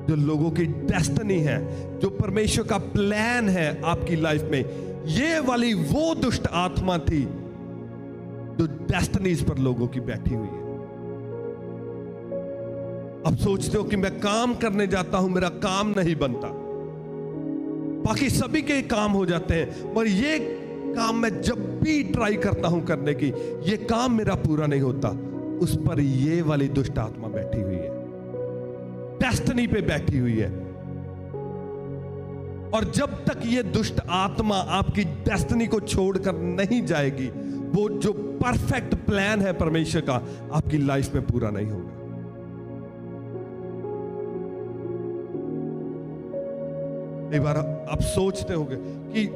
जो लोगों की डेस्टिनी है, जो परमेश्वर का प्लान है आपकी लाइफ में, ये वाली वो दुष्ट आत्मा थी जो डेस्टिनीज पर लोगों की बैठी हुई है। अब सोचते हो कि मैं काम करने जाता हूं, मेरा काम नहीं बनता, बाकी सभी के काम हो जाते हैं, और ये काम मैं जब भी ट्राई करता हूं करने की, ये काम मेरा पूरा नहीं होता। उस पर ये वाली दुष्ट आत्मा बैठी हुई है, डेस्टिनी पे बैठी हुई है। और जब तक ये दुष्ट आत्मा आपकी डेस्टिनी को छोड़कर नहीं जाएगी, वो जो परफेक्ट प्लान है परमेश्वर का आपकी लाइफ में पूरा नहीं होगा। एक बार आप सोचते होंगे कि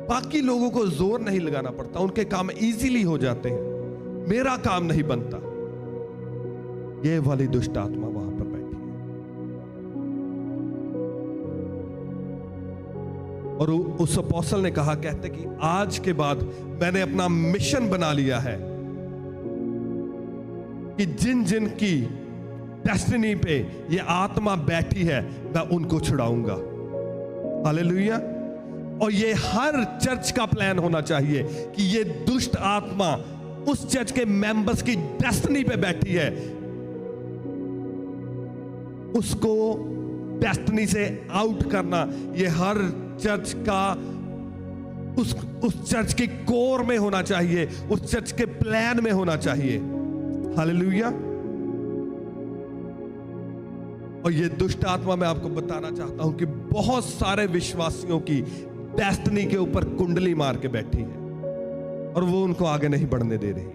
बाकी लोगों को जोर नहीं लगाना पड़ता, उनके काम इजीली हो जाते हैं, मेरा काम नहीं बनता। ये वाली दुष्ट आत्मा वहां पर बैठी है और उस अपोस्टल ने कहा, कहते कि आज के बाद मैंने अपना मिशन बना लिया है कि जिन जिन की डेस्टिनी पे ये आत्मा बैठी है मैं उनको छुड़ाऊंगा। हालेलुया। और ये हर चर्च का प्लान होना चाहिए कि ये दुष्ट आत्मा उस चर्च के मेंबर्स की डेस्टिनी पे बैठी है, उसको डेस्टिनी से आउट करना ये हर चर्च का उस चर्च के कोर में होना चाहिए, उस चर्च के प्लान में होना चाहिए। हालेलुया। और ये दुष्ट आत्मा मैं आपको बताना चाहता हूं कि बहुत सारे विश्वासियों की डेस्टिनी के ऊपर कुंडली मार के बैठी है और वो उनको आगे नहीं बढ़ने दे रही।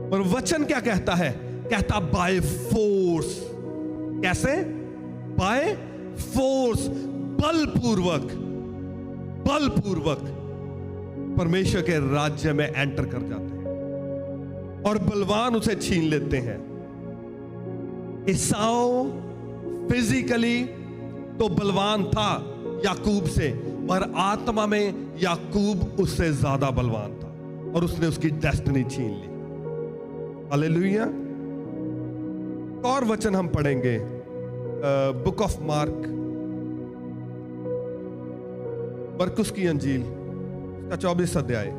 और वचन क्या कहता है? कहता बाय फोर्स। कैसे? बाय फोर्स, बलपूर्वक, बलपूर्वक परमेश्वर के राज्य में एंटर कर जाते हैं और बलवान उसे छीन लेते हैं। एसाव फिजिकली तो बलवान था याकूब से, पर आत्मा में याकूब उससे ज्यादा बलवान था और उसने उसकी डेस्टिनी छीन ली। हालेलुया। और वचन हम पढ़ेंगे बुक ऑफ मार्क, मरकुस की अंजील का 24 अध्याय।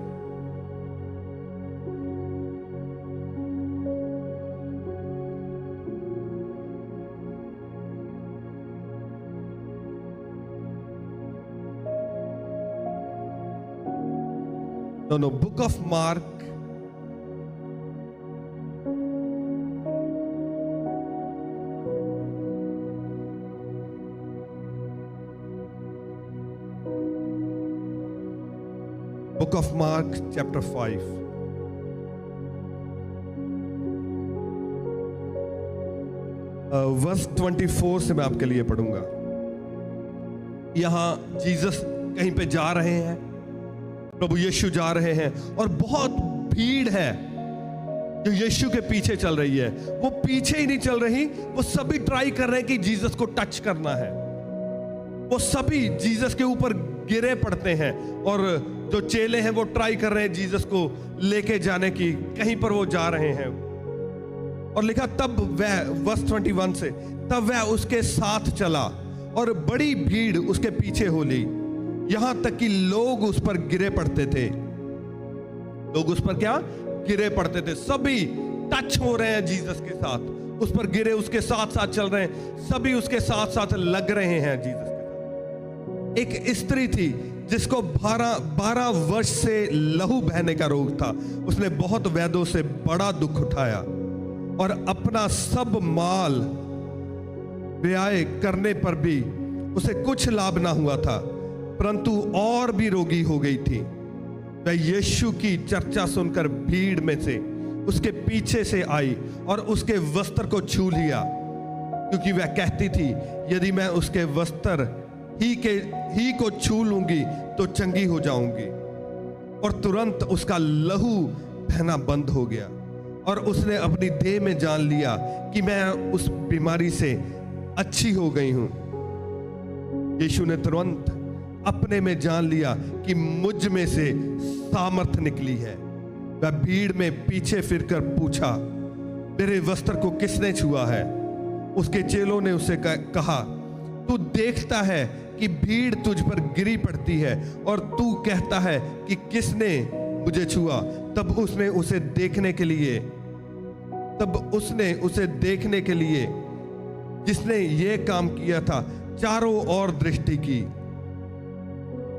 No, book of Mark Book of Mark chapter 5 verse 24 से मैं आपके लिए पढ़ूंगा। यहां जीसस कहीं पे जा रहे हैं, प्रभु यीशु जा रहे हैं और बहुत भीड़ है जो यीशु के पीछे चल रही है। वो पीछे ही नहीं चल रही, वो सभी ट्राई कर रहे हैं कि जीसस को टच करना है। वो सभी जीसस के ऊपर गिरे पड़ते हैं और जो चेले हैं वो ट्राई कर रहे हैं जीसस को लेके जाने की, कहीं पर वो जा रहे हैं। और लिखा तब वह, वर्स 21 से, तब वह उसके साथ चला और बड़ी भीड़ उसके पीछे हो ली, यहां तक कि लोग उस पर गिरे पड़ते थे। लोग उस पर क्या? गिरे पड़ते थे। सभी टच हो रहे हैं जीसस के साथ, उस पर गिरे, उसके साथ साथ चल रहे हैं, सभी उसके साथ साथ लग रहे हैं जीसस के साथ। एक स्त्री थी जिसको 12 वर्ष से लहू बहने का रोग था। उसने बहुत वैद्यों से बड़ा दुख उठाया और अपना सब माल व्यय करने पर भी उसे कुछ लाभ ना हुआ था, परंतु और भी रोगी हो गई थी। वह यीशु की चर्चा सुनकर भीड़ में से उसके पीछे से आई और उसके वस्त्र को छू लिया, क्योंकि वह कहती थी यदि मैं उसके वस्त्र ही को छू लूंगी तो चंगी हो जाऊंगी। और तुरंत उसका लहू बहना बंद हो गया और उसने अपनी देह में जान लिया कि मैं उस बीमारी से अच्छी हो गई हूं। यीशु ने तुरंत अपने में जान लिया कि मुझ में से सामर्थ निकली है। वह भीड़ में पीछे फिरकर पूछा, मेरे वस्त्र को किसने छुआ है? उसके चेलों ने उसे कहा, तू देखता है कि भीड़ तुझ पर गिरी पड़ती है और तू कहता है कि किसने मुझे छुआ? तब उसने उसे देखने के लिए जिसने ये काम किया था चारों ओर दृष्टि की।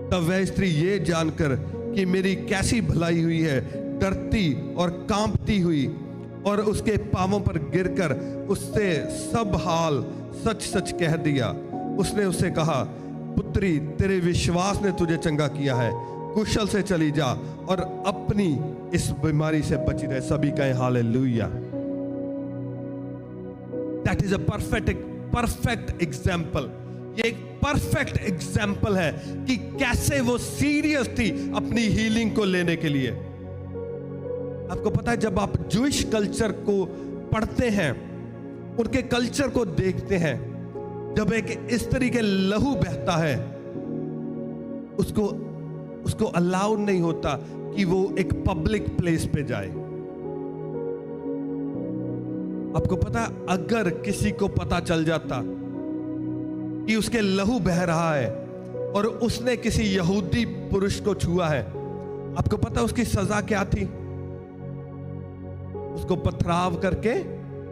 तब वह स्त्री ये जानकर कि मेरी कैसी भलाई हुई है, डरती और कांपती हुई और उसके पांवों पर गिरकर उससे सब हाल सच सच कह दिया। उसने उससे कहा, पुत्री, तेरे विश्वास ने तुझे चंगा किया है, कुशल से चली जा और अपनी इस बीमारी से बची रहे। सभी कहें hallelujah. That is a perfect example. ये एक परफेक्ट एग्जाम्पल है कि कैसे वो सीरियस थी अपनी हीलिंग को लेने के लिए। आपको पता है, जब आप जूइश कल्चर को पढ़ते हैं, उनके कल्चर को देखते हैं, जब एक स्त्री के लहू बहता है, उसको अलाउ नहीं होता कि वो एक पब्लिक प्लेस पे जाए। आपको पता है, अगर किसी को पता चल जाता कि उसके लहू बह रहा है और उसने किसी यहूदी पुरुष को छुआ है, आपको पता है उसकी सजा क्या थी? उसको पथराव करके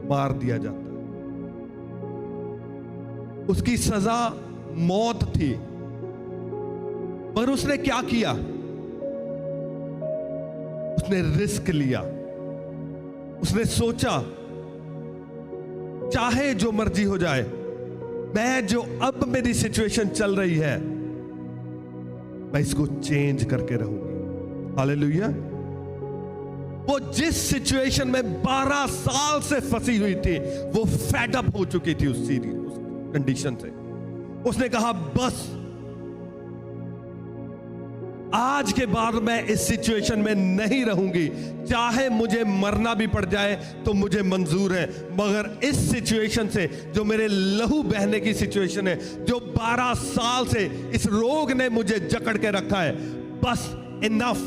मार दिया जाता। उसकी सजा मौत थी। पर उसने क्या किया? उसने रिस्क लिया। उसने सोचा, चाहे जो मर्जी हो जाए, मैं जो अब मेरी सिचुएशन चल रही है, मैं इसको चेंज करके रहूंगी। हालेलुया। वो जिस सिचुएशन में 12 साल से फंसी हुई थी, वो फेड अप हो चुकी थी उस कंडीशन से। उसने कहा, बस आज के बाद मैं इस सिचुएशन में नहीं रहूंगी, चाहे मुझे मरना भी पड़ जाए तो मुझे मंजूर है, मगर इस सिचुएशन से, जो मेरे लहू बहने की सिचुएशन है, जो 12 साल से इस रोग ने मुझे जकड़ के रखा है, बस इनफ।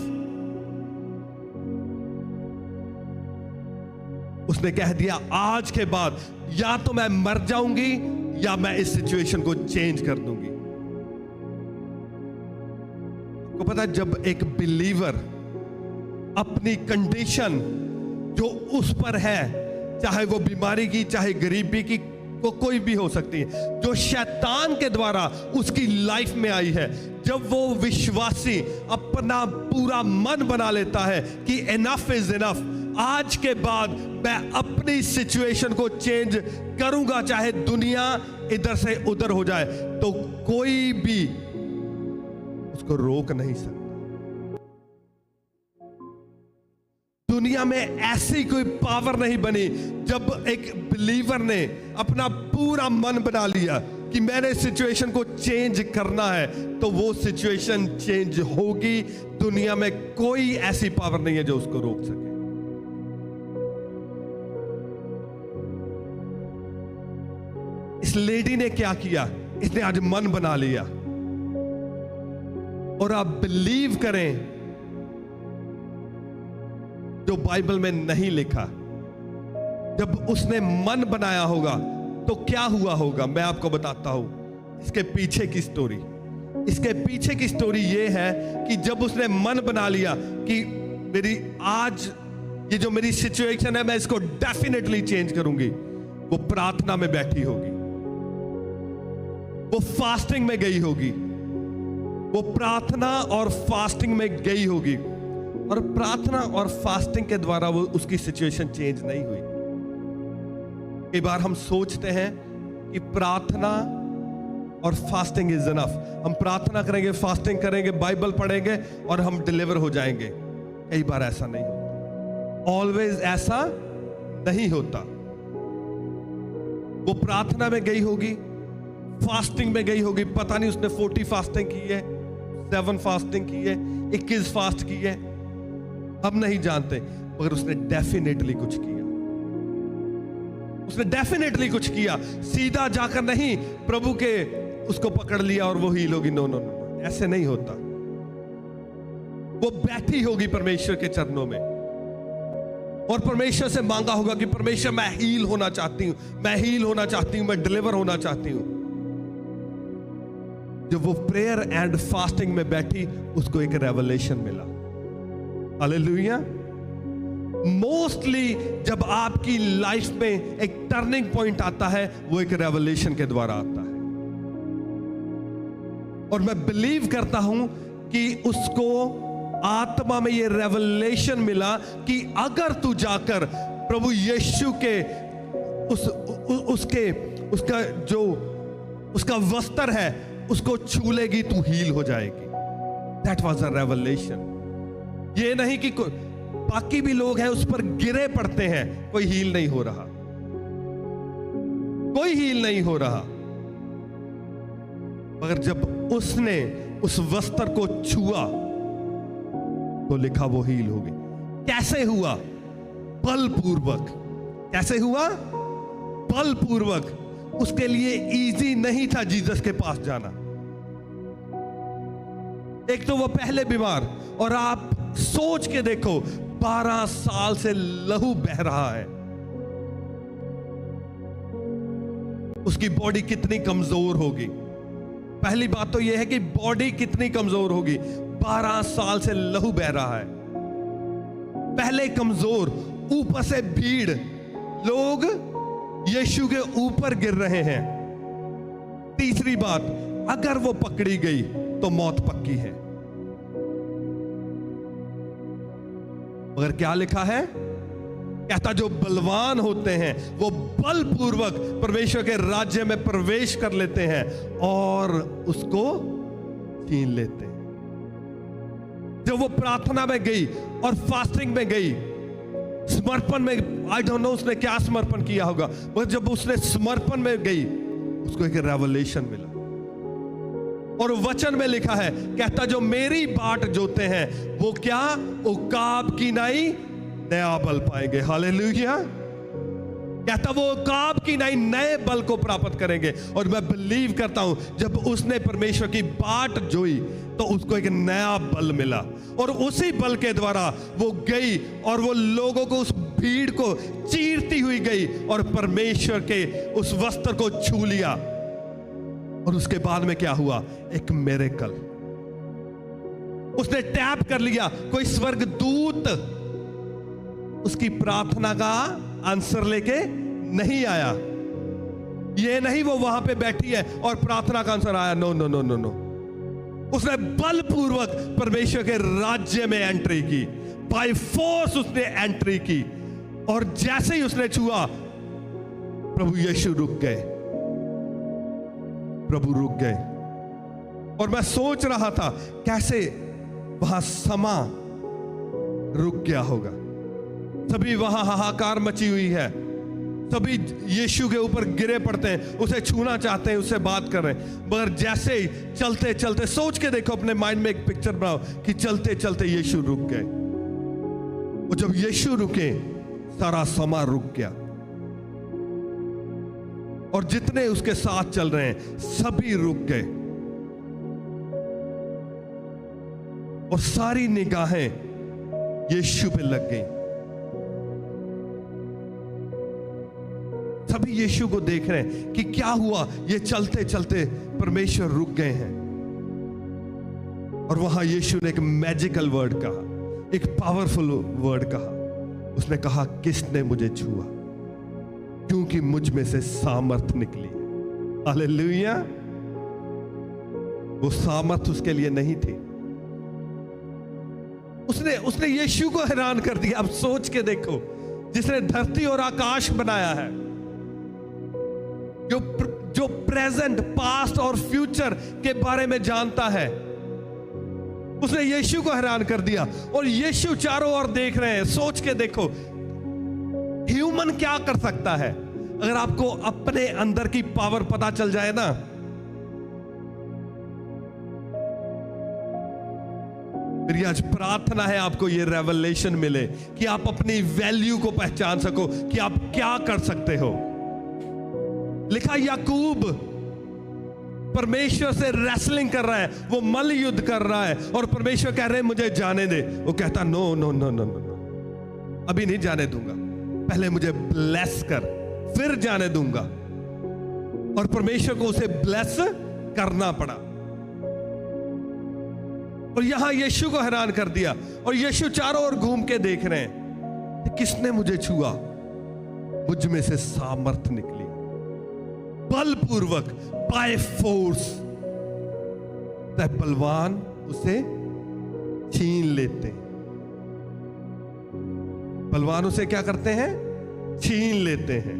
उसने कह दिया, आज के बाद या तो मैं मर जाऊंगी या मैं इस सिचुएशन को चेंज कर दूंगी। को पता, जब एक बिलीवर अपनी कंडीशन जो उस पर है, चाहे वो बीमारी की, चाहे गरीबी की, कोई भी हो सकती है, जो शैतान के द्वारा उसकी लाइफ में आई है, जब वो विश्वासी अपना पूरा मन बना लेता है कि इनफ इज इनफ, आज के बाद मैं अपनी सिचुएशन को चेंज करूंगा, चाहे दुनिया इधर से उधर हो जाए, तो कोई भी उसको रोक नहीं सकता। दुनिया में ऐसी कोई पावर नहीं बनी। जब एक बिलीवर ने अपना पूरा मन बना लिया कि मैंने सिचुएशन को चेंज करना है, तो वो सिचुएशन चेंज होगी। दुनिया में कोई ऐसी पावर नहीं है जो उसको रोक सके। इस लेडी ने क्या किया? इसने आज मन बना लिया। और आप बिलीव करें, जो बाइबल में नहीं लिखा, जब उसने मन बनाया होगा तो क्या हुआ होगा, मैं आपको बताता हूं इसके पीछे की स्टोरी। इसके पीछे की स्टोरी यह है कि जब उसने मन बना लिया कि मेरी आज ये जो मेरी सिचुएशन है, मैं इसको डेफिनेटली चेंज करूंगी, वो प्रार्थना में बैठी होगी, वो फास्टिंग में गई होगी, वो प्रार्थना और फास्टिंग में गई होगी, और प्रार्थना और फास्टिंग के द्वारा वो उसकी सिचुएशन चेंज नहीं हुई। कई बार हम सोचते हैं कि प्रार्थना और फास्टिंग इज इनफ। हम प्रार्थना करेंगे, फास्टिंग करेंगे, बाइबल पढ़ेंगे और हम डिलीवर हो जाएंगे। कई बार ऐसा नहीं होता। ऑलवेज ऐसा नहीं होता। वो प्रार्थना में गई होगी, फास्टिंग में गई होगी, पता नहीं उसने 40 फास्टिंग की है, 7 फास्टिंग की है, 21 फास्ट की है, हम नहीं जानते, मगर उसने डेफिनेटली कुछ किया। उसने डेफिनेटली कुछ किया। सीधा जाकर नहीं प्रभु के उसको पकड़ लिया और वो हील होगी। नो नो नो, ऐसे नहीं होता। वो बैठी होगी परमेश्वर के चरणों में और परमेश्वर से मांगा होगा कि परमेश्वर मैं हील होना चाहती हूं, मैं हील होना चाहती हूं, मैं डिलीवर होना चाहती हूं। जब वो प्रेयर एंड फास्टिंग में बैठी, उसको एक रेवलेशन मिला। हालेलुया। मोस्टली जब आपकी लाइफ में एक टर्निंग पॉइंट आता है, वो एक रेवलेशन के द्वारा आता है। और मैं बिलीव करता हूं कि उसको आत्मा में ये रेवलेशन मिला कि अगर तू जाकर प्रभु यीशु के उसका जो उसका वस्त्र है उसको छू लेगी, तू हील हो जाएगी। That was a revelation. ये नहीं कि बाकी भी लोग हैं उस पर गिरे पड़ते हैं, कोई हील नहीं हो रहा, कोई हील नहीं हो रहा। मगर जब उसने उस वस्त्र को छुआ तो लिखा वो हील हो गई। कैसे हुआ? बलपूर्वक। कैसे हुआ? बलपूर्वक। उसके लिए इजी नहीं था जीसस के पास जाना। एक तो वो पहले बीमार, और आप सोच के देखो 12 साल से लहू बह रहा है। उसकी बॉडी कितनी कमजोर होगी। पहली बात तो यह है कि बॉडी कितनी कमजोर होगी। 12 साल से लहू बह रहा है। पहले कमजोर, ऊपर से भीड़, लोग यीशु के ऊपर गिर रहे हैं। तीसरी बात, अगर वो पकड़ी गई तो मौत पक्की है। मगर क्या लिखा है? कहता जो बलवान होते हैं वो बलपूर्वक परमेश्वर के राज्य में प्रवेश कर लेते हैं और उसको छीन लेते हैं। जब वो प्रार्थना में गई और फास्टिंग में गई, समर्पण में, आई डोंट नो उसने क्या समर्पण किया होगा, पर जब उसने समर्पण में गई उसको एक रेवलेशन मिला। और वचन में लिखा है, कहता जो मेरी बाट जोते हैं वो क्या? उकाब की नाई नया बल पाएंगे। हालेलुया। कहता वो उकाब की नाई नए बल को प्राप्त करेंगे। और मैं बिलीव करता हूं जब उसने परमेश्वर की बाट जोई तो उसको एक नया बल मिला, और उसी बल के द्वारा वो गई और वो लोगों को, उस भीड़ को चीरती हुई गई और परमेश्वर के उस वस्त्र को छू लिया। और उसके बाद में क्या हुआ? एक मिरेकल। उसने टैप कर लिया। कोई स्वर्गदूत उसकी प्रार्थना का आंसर लेके नहीं आया। ये नहीं वो वहां पे बैठी है और प्रार्थना का आंसर आया। No no no no no. उसने बलपूर्वक परमेश्वर के राज्य में एंट्री की। बाय फोर्स उसने एंट्री की। और जैसे ही उसने छुआ, प्रभु यीशु रुक गए। प्रभु रुक गए। और मैं सोच रहा था कैसे वहां समा रुक गया होगा। सभी वहां हाहाकार मची हुई है। सभी यीशु के ऊपर गिरे पड़ते हैं, उसे छूना चाहते हैं, उससे बात कर रहे हैं। मगर जैसे ही चलते चलते, सोच के देखो, अपने माइंड में एक पिक्चर बनाओ कि चलते चलते यीशु रुक गए। और जब यीशु रुके, सारा समा रुक गया। और जितने उसके साथ चल रहे हैं सभी रुक गए। और सारी निगाहें यीशु पे लग गई। सभी यीशु को देख रहे हैं कि क्या हुआ। ये चलते चलते परमेश्वर रुक गए हैं। और वहां यीशु ने एक मैजिकल वर्ड कहा, एक पावरफुल वर्ड कहा। उसने कहा, किसने मुझे छुआ? क्योंकि मुझ में से सामर्थ निकली। हालेलुया। वो सामर्थ उसके लिए नहीं थी। उसने यीशु को हैरान कर दिया। अब सोच के देखो, जिसने धरती और आकाश बनाया है, जो प्रेजेंट, पास्ट और फ्यूचर के बारे में जानता है, उसने यीशु को हैरान कर दिया। और यीशु चारों ओर देख रहे हैं। सोच के देखो, ह्यूमन क्या कर सकता है? अगर आपको अपने अंदर की पावर पता चल जाए ना, मेरी आज प्रार्थना है आपको ये रेवलेशन मिले कि आप अपनी वैल्यू को पहचान सको कि आप क्या कर सकते हो। लिखा, याकूब परमेश्वर से रेसलिंग कर रहा है, वो मल्ल युद्ध कर रहा है, और परमेश्वर कह रहे हैं मुझे जाने दे। वो कहता, no no no no no, अभी नहीं जाने दूंगा, पहले मुझे ब्लेस कर, फिर जाने दूंगा। और परमेश्वर को उसे ब्लेस करना पड़ा। और यहां यीशु को हैरान कर दिया। और यीशु चारों ओर घूम के देख रहे हैं कि किसने मुझे छुआ? मुझ में से सामर्थ निकली, बलपूर्वक, बाय फोर्स। बलवान उसे छीन लेते हैं। बलवान उसे क्या करते हैं? छीन लेते हैं।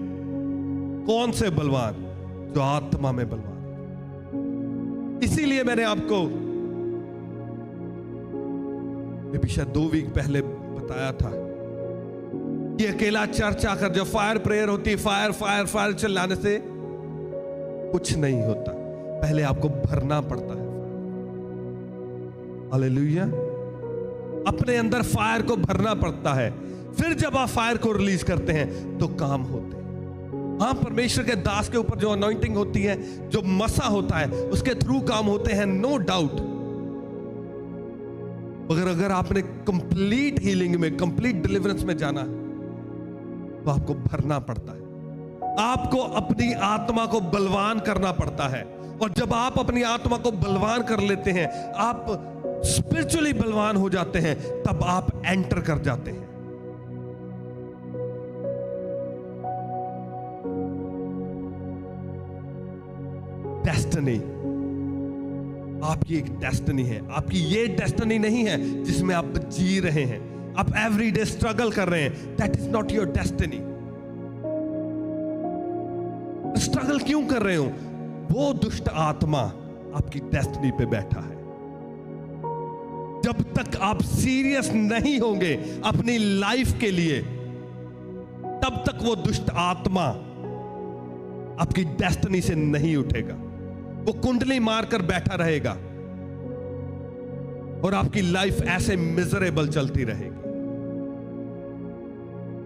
कौन से बलवान? जो आत्मा में बलवान। इसीलिए मैंने आपको शायद 2 वीक पहले बताया था कि अकेला चर्च आकर जब फायर प्रेयर होती है, फायर फायर फायर चिल्लाने से कुछ नहीं होता। पहले आपको भरना पड़ता है। हालेलुया। अपने अंदर फायर को भरना पड़ता है, फिर जब आप फायर को रिलीज करते हैं तो काम होते हैं। हाँ, परमेश्वर के दास के ऊपर जो अनॉइंटिंग होती है, जो मसा होता है, उसके थ्रू काम होते हैं, नो डाउट। मगर अगर आपने कंप्लीट हीलिंग में, कंप्लीट डिलीवरेंस में जाना है तो आपको भरना पड़ता है, आपको अपनी आत्मा को बलवान करना पड़ता है। और जब आप अपनी आत्मा को बलवान कर लेते हैं, आप स्पिरिचुअली बलवान हो जाते हैं, तब आप एंटर कर जाते हैं। डेस्टिनी, आपकी एक डेस्टिनी है। आपकी ये डेस्टिनी नहीं है जिसमें आप जी रहे हैं, आप एवरीडे स्ट्रगल कर रहे हैं। That is not your destiny. Struggle क्यों कर रहे हो? वो दुष्ट आत्मा आपकी डेस्टिनी पे बैठा है। जब तक आप सीरियस नहीं होंगे अपनी लाइफ के लिए, तब तक वो दुष्ट आत्मा आपकी डेस्टिनी से नहीं उठेगा। वो कुंडली मारकर बैठा रहेगा और आपकी लाइफ ऐसे मिजरेबल चलती रहेगी।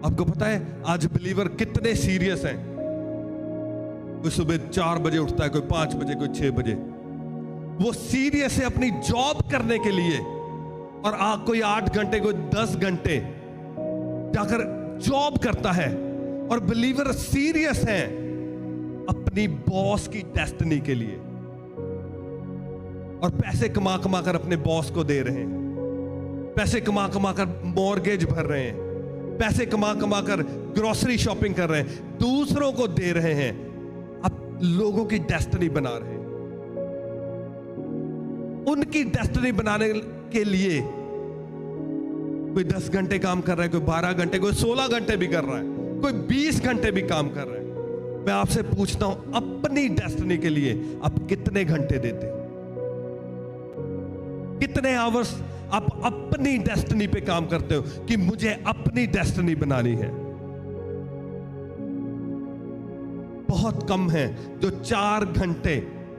आपको पता है आज बिलीवर कितने सीरियस हैं? कोई सुबह 4 बजे उठता है, कोई 5 बजे, कोई 6 बजे। वो सीरियस है अपनी जॉब करने के लिए, और कोई 8 घंटे, कोई 10 घंटे जाकर जॉब करता है। और बिलीवर सीरियस है अपनी बॉस की डेस्टिनी के लिए, और पैसे कमा कमा कर अपने बॉस को दे रहे हैं, पैसे कमा कमा कर मॉर्गेज भर रहे हैं, पैसे कमा कमा कर ग्रोसरी शॉपिंग कर रहे हैं, दूसरों को दे रहे हैं, अब लोगों की डेस्टिनी बना रहे हैं। उनकी डेस्टिनी बनाने के लिए कोई 10 घंटे काम कर रहा है, कोई 12 घंटे, कोई 16 घंटे भी कर रहा है, कोई 20 घंटे भी काम कर रहा है। मैं आपसे पूछता हूं, अपनी डेस्टिनी के लिए आप कितने घंटे देते हैं? कितने आवर्स आप अपनी डेस्टिनी पे काम करते हो कि मुझे अपनी डेस्टिनी बनानी है? बहुत कम है जो 4 घंटे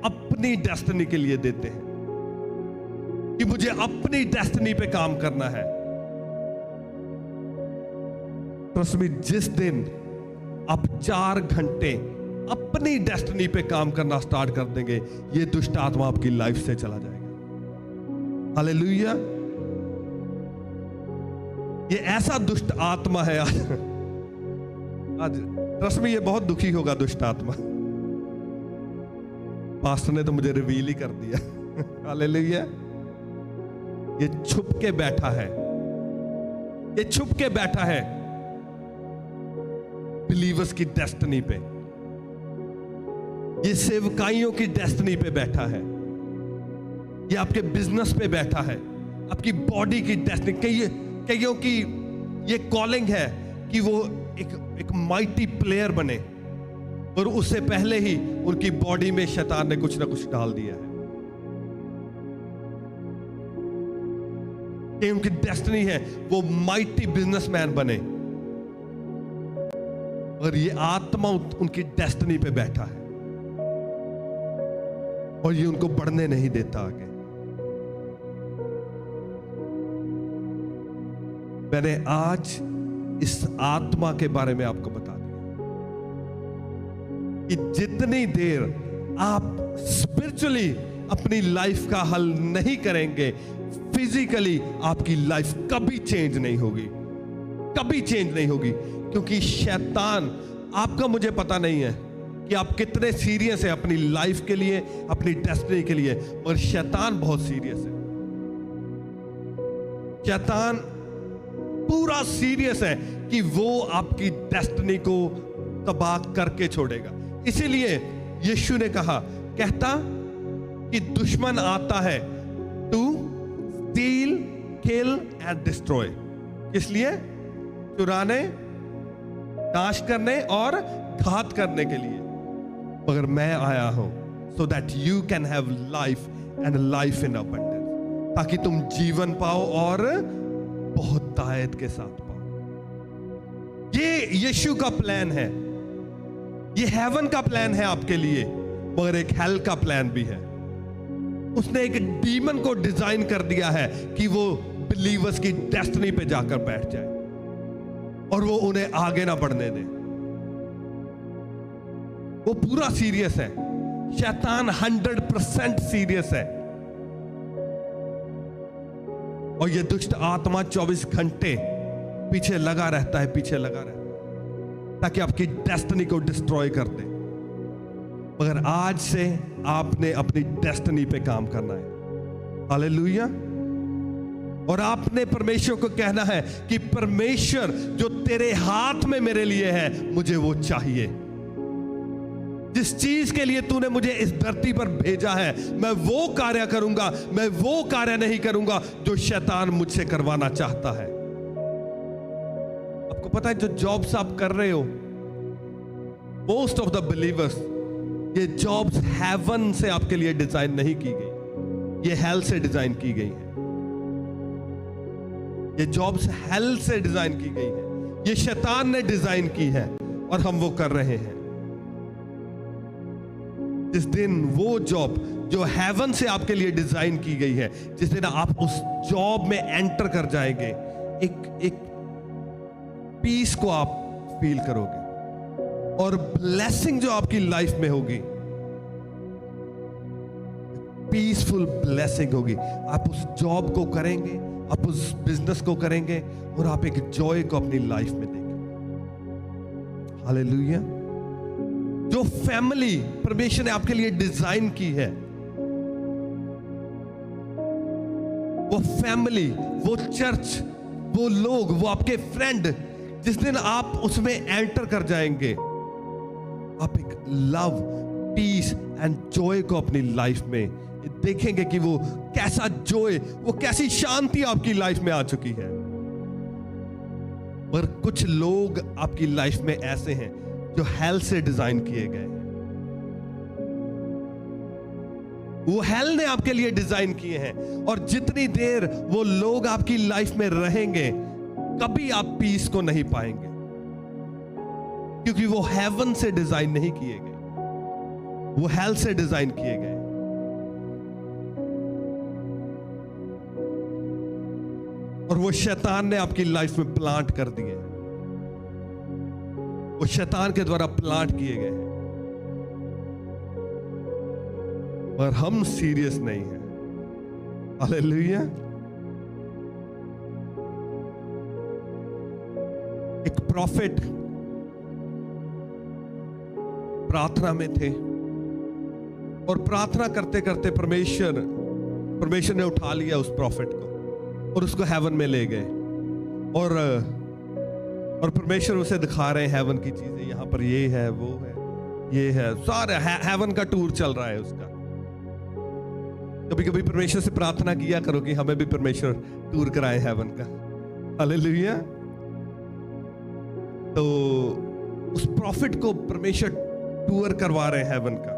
अपनी डेस्टिनी के लिए देते हैं कि मुझे अपनी डेस्टिनी पे काम करना है। ट्रस्ट मी, जिस दिन आप 4 घंटे अपनी डेस्टिनी पे काम करना स्टार्ट कर देंगे, ये दुष्ट आत्मा आपकी लाइफ से चला जाएगा। हालेलुया। ये ऐसा दुष्ट आत्मा है आज ट्रस्ट में, ये बहुत दुखी होगा दुष्ट आत्मा। पास्टर ने तो मुझे रिवील ही कर दिया। हालेलुया। ये छुप के बैठा है, ये छुप के बैठा है बिलीवर्स की डेस्टिनी पे, ये सेवकाइयों की डेस्टिनी पे बैठा है, ये आपके बिजनेस पे बैठा है, आपकी बॉडी की डेस्टिनी। कईयों की ये कॉलिंग है कि वो एक माइटी प्लेयर बने, और उससे पहले ही उनकी बॉडी में शैतान ने कुछ ना कुछ डाल दिया है। कि उनकी डेस्टिनी है वो माइटी बिजनेसमैन बने, और ये आत्मा उनकी डेस्टिनी पे बैठा है, और ये उनको बढ़ने नहीं देता आगे। मैंने आज इस आत्मा के बारे में आपको बता दिया कि जितनी देर आप स्पिरिचुअली अपनी लाइफ का हल नहीं करेंगे, फिजिकली आपकी लाइफ कभी चेंज नहीं होगी, कभी चेंज नहीं होगी। क्योंकि शैतान, आपका मुझे पता नहीं है कि आप कितने सीरियस हैं अपनी लाइफ के लिए, अपनी डेस्टिनी के लिए, और शैतान बहुत सीरियस है। शैतान पूरा सीरियस है कि वो आपकी डेस्टिनी को तबाह करके छोड़ेगा। इसीलिए यीशु ने कहता कि दुश्मन आता है to steal, kill and destroy. इसलिए चुराने, नाश करने और घात करने के लिए, मगर मैं आया हूं so that you can have life and life in abundance, ताकि तुम जीवन पाओ और बहुत दायद के साथ पाओ। ये यीशु का प्लान है, ये हेवन का प्लान है आपके लिए। मगर एक हेल का प्लान भी है। उसने एक डीमन को डिजाइन कर दिया है कि वो बिलीवर्स की डेस्टिनी पे जाकर बैठ जाए और वो उन्हें आगे ना बढ़ने दे। वो पूरा सीरियस है, शैतान 100% सीरियस है। और ये दुष्ट आत्मा 24 घंटे पीछे लगा रहता है, पीछे लगा रहता है ताकि आपकी डेस्टिनी को डिस्ट्रॉय कर दे। मगर आज से आपने अपनी डेस्टिनी पे काम करना है। हालेलुया। और आपने परमेश्वर को कहना है कि परमेश्वर जो तेरे हाथ में मेरे लिए है, मुझे वो चाहिए। जिस चीज के लिए तूने मुझे इस धरती पर भेजा है, मैं वो कार्य करूंगा, मैं वो कार्य नहीं करूंगा जो शैतान मुझसे करवाना चाहता है। आपको पता है जो जॉब्स आप कर रहे हो, मोस्ट ऑफ द बिलीवर्स, ये जॉब्स हेवन से आपके लिए डिजाइन नहीं की गई, ये हेल से डिजाइन की गई है। ये जॉब्स हेल से डिजाइन की गई है, ये शैतान ने डिजाइन की है और हम वो कर रहे हैं। जिस दिन वो जॉब जो हेवन से आपके लिए डिजाइन की गई है, जिस दिन आप उस जॉब में एंटर कर जाएंगे, एक पीस को आप फील करोगे और ब्लेसिंग जो आपकी लाइफ में होगी, पीसफुल ब्लेसिंग होगी। आप उस जॉब को करेंगे, आप उस बिजनेस को करेंगे और आप एक जॉय को अपनी लाइफ में देंगे। हालेलुया। जो फैमिली परमेश्वर ने आपके लिए डिजाइन की है, वो फैमिली, वो चर्च, वो लोग, वो आपके फ्रेंड, जिस दिन आप उसमें एंटर कर जाएंगे, आप एक लव, पीस एंड जॉय को अपनी लाइफ में देखेंगे कि वो कैसा जॉय, वो कैसी शांति आपकी लाइफ में आ चुकी है। पर कुछ लोग आपकी लाइफ में ऐसे हैं जो हेल से डिजाइन किए गए हैं। वो हेल ने आपके लिए डिजाइन किए हैं और जितनी देर वो लोग आपकी लाइफ में रहेंगे, कभी आप पीस को नहीं पाएंगे, क्योंकि वो हेवन से डिजाइन नहीं किए गए, वो हेल से डिजाइन किए गए। और वो शैतान ने आपकी लाइफ में प्लांट कर दिए हैं, वो शैतान के द्वारा प्लांट किए गए हैं, पर हम सीरियस नहीं हैं। हालेलुया। एक प्रॉफिट प्रार्थना में थे और प्रार्थना करते करते परमेश्वर ने उठा लिया उस प्रॉफिट को और उसको हेवन में ले गए। और परमेश्वर उसे दिखा रहे हैं हेवन की चीजें, यहां पर ये है, वो है, ये है, सारे हेवन का टूर चल रहा है उसका। कभी कभी परमेश्वर से प्रार्थना किया करो कि हमें भी परमेश्वर टूर कराए हेवन का। हालेलुया। तो उस प्रॉफिट को परमेश्वर टूर करवा रहे हैं हेवन का,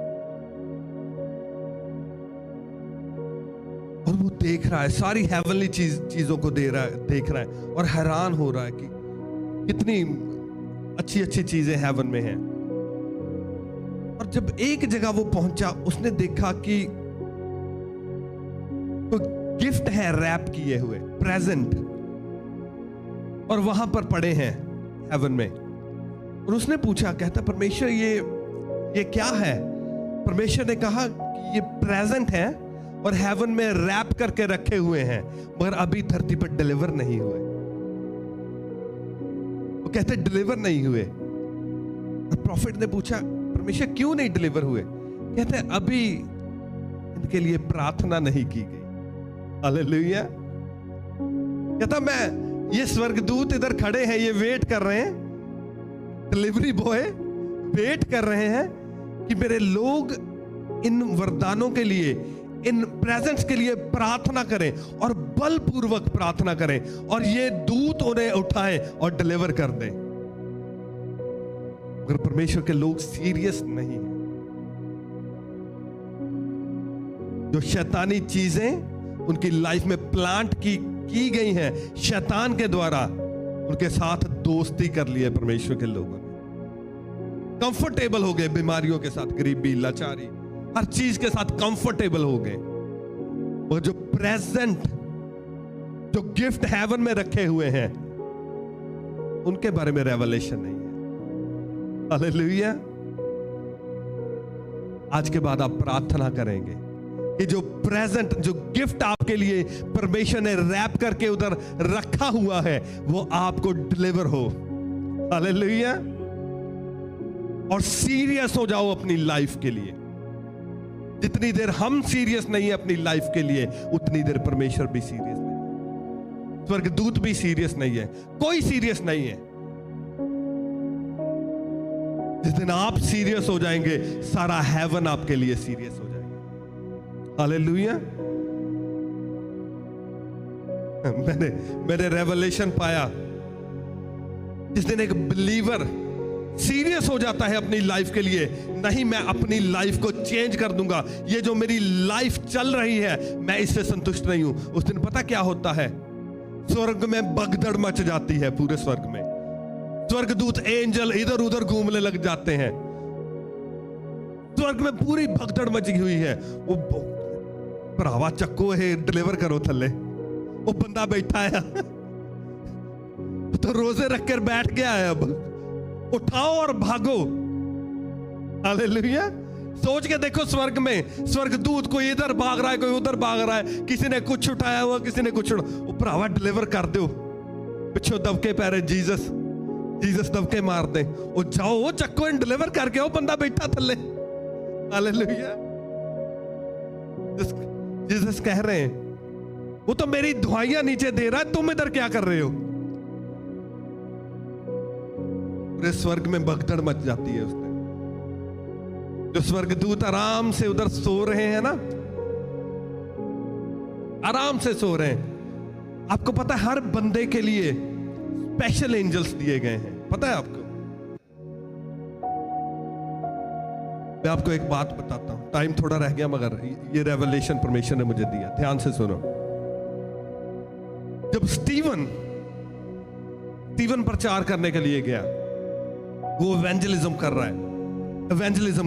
और वो देख रहा है, सारी हेवनली चीजों को देख रहा है और हैरान हो रहा है कि कितनी अच्छी अच्छी चीजें हेवन में हैं। और जब एक जगह वो पहुंचा, उसने देखा कि कोई गिफ्ट है रैप किए हुए, प्रेजेंट, और वहां पर पड़े हैं हेवन में। और उसने पूछा, कहता परमेश्वर ये क्या है? परमेश्वर ने कहा कि ये प्रेजेंट है और हेवन में रैप करके रखे हुए हैं, मगर अभी धरती पर डिलीवर नहीं हुए। वो कहते डिलीवर नहीं हुए। और प्रॉफिट ने पूछा, परमेश्वर क्यों नहीं डिलीवर हुए? कहते अभी इनके लिए प्रार्थना नहीं की गई। हालेलुया। कहता मैं, ये स्वर्गदूत इधर खड़े हैं, ये वेट कर रहे हैं, डिलीवरी बॉय वेट कर रहे हैं कि मेरे लोग इन वरदानों के लिए, इन प्रेजेंट्स के लिए प्रार्थना करें और बलपूर्वक प्रार्थना करें और ये दूत उन्हें उठाएं और डिलीवर कर दें। मगर परमेश्वर के लोग सीरियस नहीं हैं। जो शैतानी चीजें उनकी लाइफ में प्लांट की गई हैं शैतान के द्वारा, उनके साथ दोस्ती कर ली है परमेश्वर के लोगों ने। कंफर्टेबल हो गए बीमारियों के साथ, गरीबी, लाचारी, हर चीज के साथ कंफर्टेबल हो गए। वो जो प्रेजेंट, जो गिफ्ट हेवन में रखे हुए हैं, उनके बारे में रेवलेशन नहीं है। हालेलुया। आज के बाद आप प्रार्थना करेंगे कि जो प्रेजेंट, जो गिफ्ट आपके लिए परमेश्वर ने रैप करके उधर रखा हुआ है, वो आपको डिलीवर हो। हालेलुया। और सीरियस हो जाओ अपनी लाइफ के लिए। जितनी देर हम सीरियस नहीं है अपनी लाइफ के लिए, उतनी देर परमेश्वर भी सीरियस नहीं है, स्वर्गदूत भी सीरियस नहीं है, कोई सीरियस नहीं है। जिस दिन आप सीरियस हो जाएंगे, सारा हेवन आपके लिए सीरियस हो जाएगा। हालेलुया। मैंने रेवलेशन पाया, जिस दिन एक बिलीवर सीरियस हो जाता है अपनी लाइफ के लिए, नहीं मैं अपनी लाइफ को चेंज कर दूंगा, ये जो मेरी लाइफ चल रही है मैं इससे संतुष्ट नहीं हूं, उस दिन पता क्या होता है? स्वर्ग में भगदड़ मच जाती है। पूरे स्वर्ग में स्वर्गदूत, एंजल इधर उधर घूमने लग जाते हैं। स्वर्ग में पूरी भगदड़ मची हुई है। वो भरावा चक्को है, डिलीवर करो थल्ले। वो बंदा बैठा है तो रोजे रखकर बैठ गया है, अब उठाओ और भागो। हालेलुया। सोच के देखो, स्वर्ग में स्वर्गदूत कोई इधर भाग रहा है, कोई उधर भाग रहा है, किसी ने कुछ उठाया हुआ, किसी ने कुछ वो भरावा डिलीवर कर दो। पिछो दबके पैरे जीसस दबके मार दे। वो जाओ, वो चक्को डिलीवर करके, वो बंदा बैठा थल्ले। हालेलुया। जीसस कह रहे हैं, वो तो मेरी दुआइयां नीचे दे रहा है, तुम इधर क्या कर रहे हो? पूरे स्वर्ग में भगदड़ मच जाती है। उसने जो स्वर्गदूत आराम से उधर सो रहे हैं ना, आराम से सो रहे हैं। आपको पता है, हर बंदे के लिए स्पेशल एंजल्स दिए गए हैं, पता है आपको? मैं आपको एक बात बताता हूं, टाइम थोड़ा रह गया, मगर ये रेवलेशन परमेश्वर ने मुझे दिया। ध्यान से सुनो। जब स्टीवन प्रचार करने के लिए गया, वो इवेंजलिज्म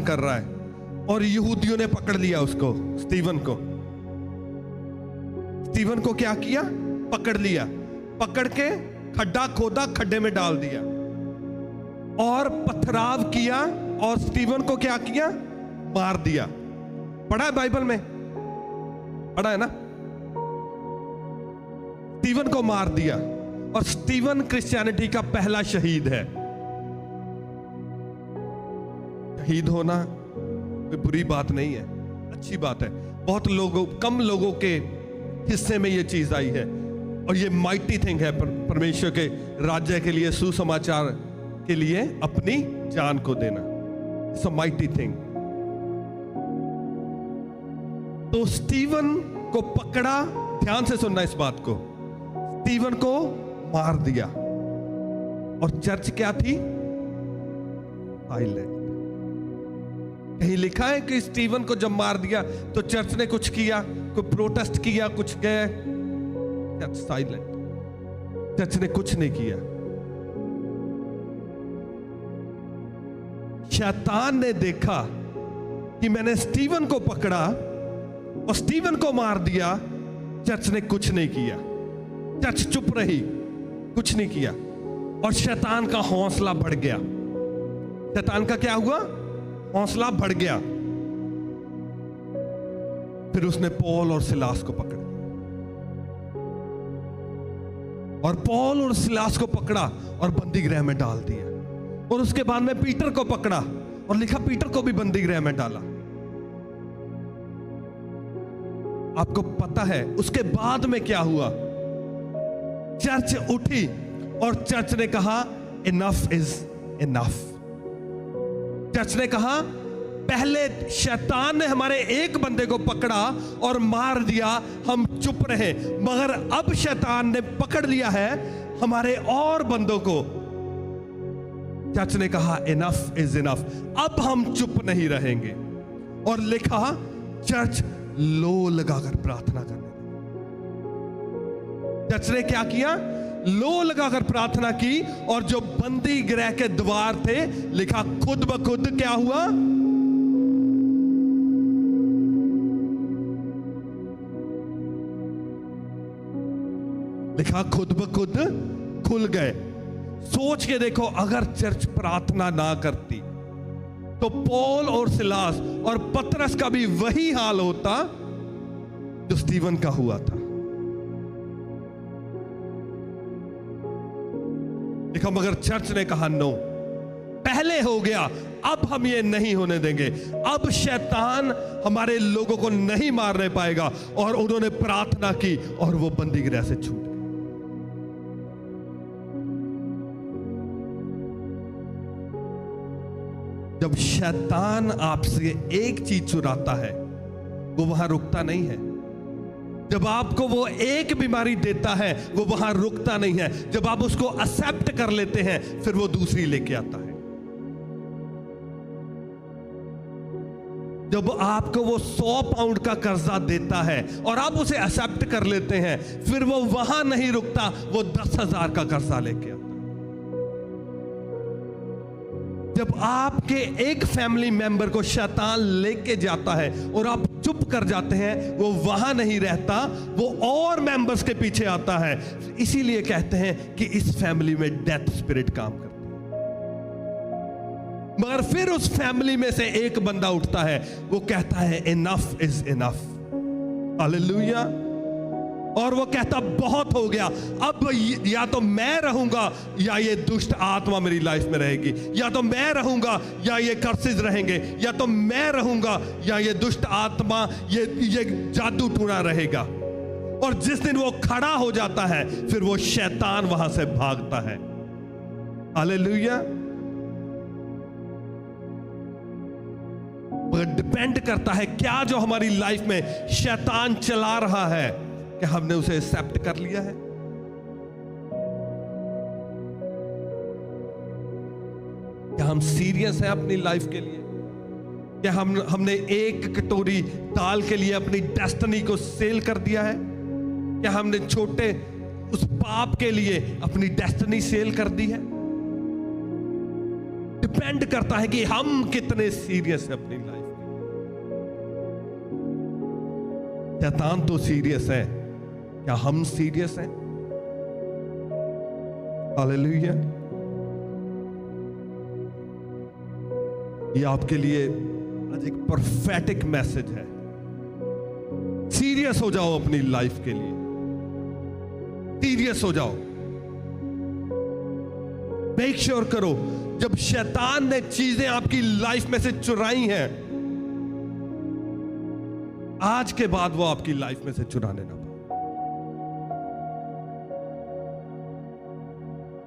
कर रहा है, और यहूदियों ने पकड़ लिया उसको, स्टीवन को क्या किया? पकड़ लिया, पकड़ के खड्डा खोदा, खड्डे में डाल दिया और पथराव किया, और स्टीवन को क्या किया? मार दिया। पढ़ा है बाइबल में, पढ़ा है ना? स्टीवन को मार दिया, और स्टीवन क्रिश्चियनिटी का पहला शहीद है। शहीद होना कोई बुरी बात नहीं है, अच्छी बात है। बहुत लोगों, कम लोगों के हिस्से में ये चीज आई है, और ये माइटी थिंग है परमेश्वर के राज्य के लिए, सुसमाचार के लिए अपनी जान को देना। It's a mighty thing. तो स्टीवन को पकड़ा, ध्यान से सुनना इस बात को, स्टीवन को मार दिया, और चर्च क्या थी? साइलेंट। कहीं लिखा है कि स्टीवन को जब मार दिया तो चर्च ने कुछ किया, कोई प्रोटेस्ट किया, कुछ गए? Church silent. चर्च ने कुछ नहीं किया। शैतान ने देखा कि मैंने स्टीवन को पकड़ा और स्टीवन को मार दिया, चर्च ने कुछ नहीं किया, चर्च चुप रही, कुछ नहीं किया, और शैतान का हौसला बढ़ गया। शैतान का क्या हुआ? हौसला बढ़ गया। फिर उसने पौल और सिलास को पकड़ लिया, और पौल और सिलास को पकड़ा और बंदी गृह में डाल दिया। और उसके बाद में पीटर को पकड़ा, और लिखा पीटर को भी बंदी गृह में डाला। आपको पता है उसके बाद में क्या हुआ? चर्च उठी, और चर्च ने कहा इनफ इज इनफ। चर्च ने कहा, पहले शैतान ने हमारे एक बंदे को पकड़ा और मार दिया, हम चुप रहे, मगर अब शैतान ने पकड़ लिया है हमारे और बंदों को। चर्च ने कहा इनफ इज इनफ, अब हम चुप नहीं रहेंगे। और लिखा, चर्च लो लगाकर प्रार्थना करने लगी। चर्च ने क्या किया? लो लगाकर प्रार्थना की, और जो बंदी गृह के द्वार थे, लिखा खुद ब खुद क्या हुआ? लिखा खुद ब खुद खुल गए। सोच के देखो, अगर चर्च प्रार्थना ना करती तो पौल और सिलास और पतरस का भी वही हाल होता जो स्टीवन का हुआ था। देखो, मगर चर्च ने कहा नो, पहले हो गया, अब हम ये नहीं होने देंगे, अब शैतान हमारे लोगों को नहीं मारने पाएगा। और उन्होंने प्रार्थना की और वो बंदीगृह से छूट गए। जब शैतान आपसे एक चीज चुराता है, वो वहां रुकता नहीं है। जब आपको वो एक बीमारी देता है, वो वहां रुकता नहीं है। जब आप उसको एक्सेप्ट कर लेते हैं, फिर वो दूसरी लेके आता है। जब आपको वो 100 पाउंड का कर्जा देता है और आप उसे एक्सेप्ट कर लेते हैं, फिर वो वहां नहीं रुकता, वो 10,000 का कर्जा लेके आता है। जब आपके एक फैमिली मेंबर को शैतान लेके जाता है और आप चुप कर जाते हैं, वो वहां नहीं रहता, वो और मेंबर्स के पीछे आता है। इसीलिए कहते हैं कि इस फैमिली में डेथ स्पिरिट काम करती है। मगर फिर उस फैमिली में से एक बंदा उठता है, वो कहता है इनफ इज इनफ, हालेलुया। और वो कहता बहुत हो गया, अब या तो मैं रहूंगा या ये दुष्ट आत्मा मेरी लाइफ में रहेगी, या तो मैं रहूंगा या ये कर्सेस रहेंगे, या तो मैं रहूंगा या ये दुष्ट आत्मा ये जादू टूना रहेगा। और जिस दिन वो खड़ा हो जाता है, फिर वो शैतान वहां से भागता है। हालेलुया। डिपेंड करता है क्या जो हमारी लाइफ में शैतान चला रहा है, क्या हमने उसे एक्सेप्ट कर लिया है? क्या हम सीरियस हैं अपनी लाइफ के लिए? क्या हमने एक कटोरी दाल के लिए अपनी डेस्टिनी को सेल कर दिया है? क्या हमने छोटे उस पाप के लिए अपनी डेस्टिनी सेल कर दी है? डिपेंड करता है कि हम कितने सीरियस हैं अपनी लाइफ में। शैतान तो सीरियस है, क्या हम सीरियस हैं? हालेलुया। ये आपके लिए आज एक परफेक्ट मैसेज है। सीरियस हो जाओ अपनी लाइफ के लिए, सीरियस हो जाओ। मेक श्योर करो, जब शैतान ने चीजें आपकी लाइफ में से चुराई हैं, आज के बाद वो आपकी लाइफ में से चुराने ना पाए।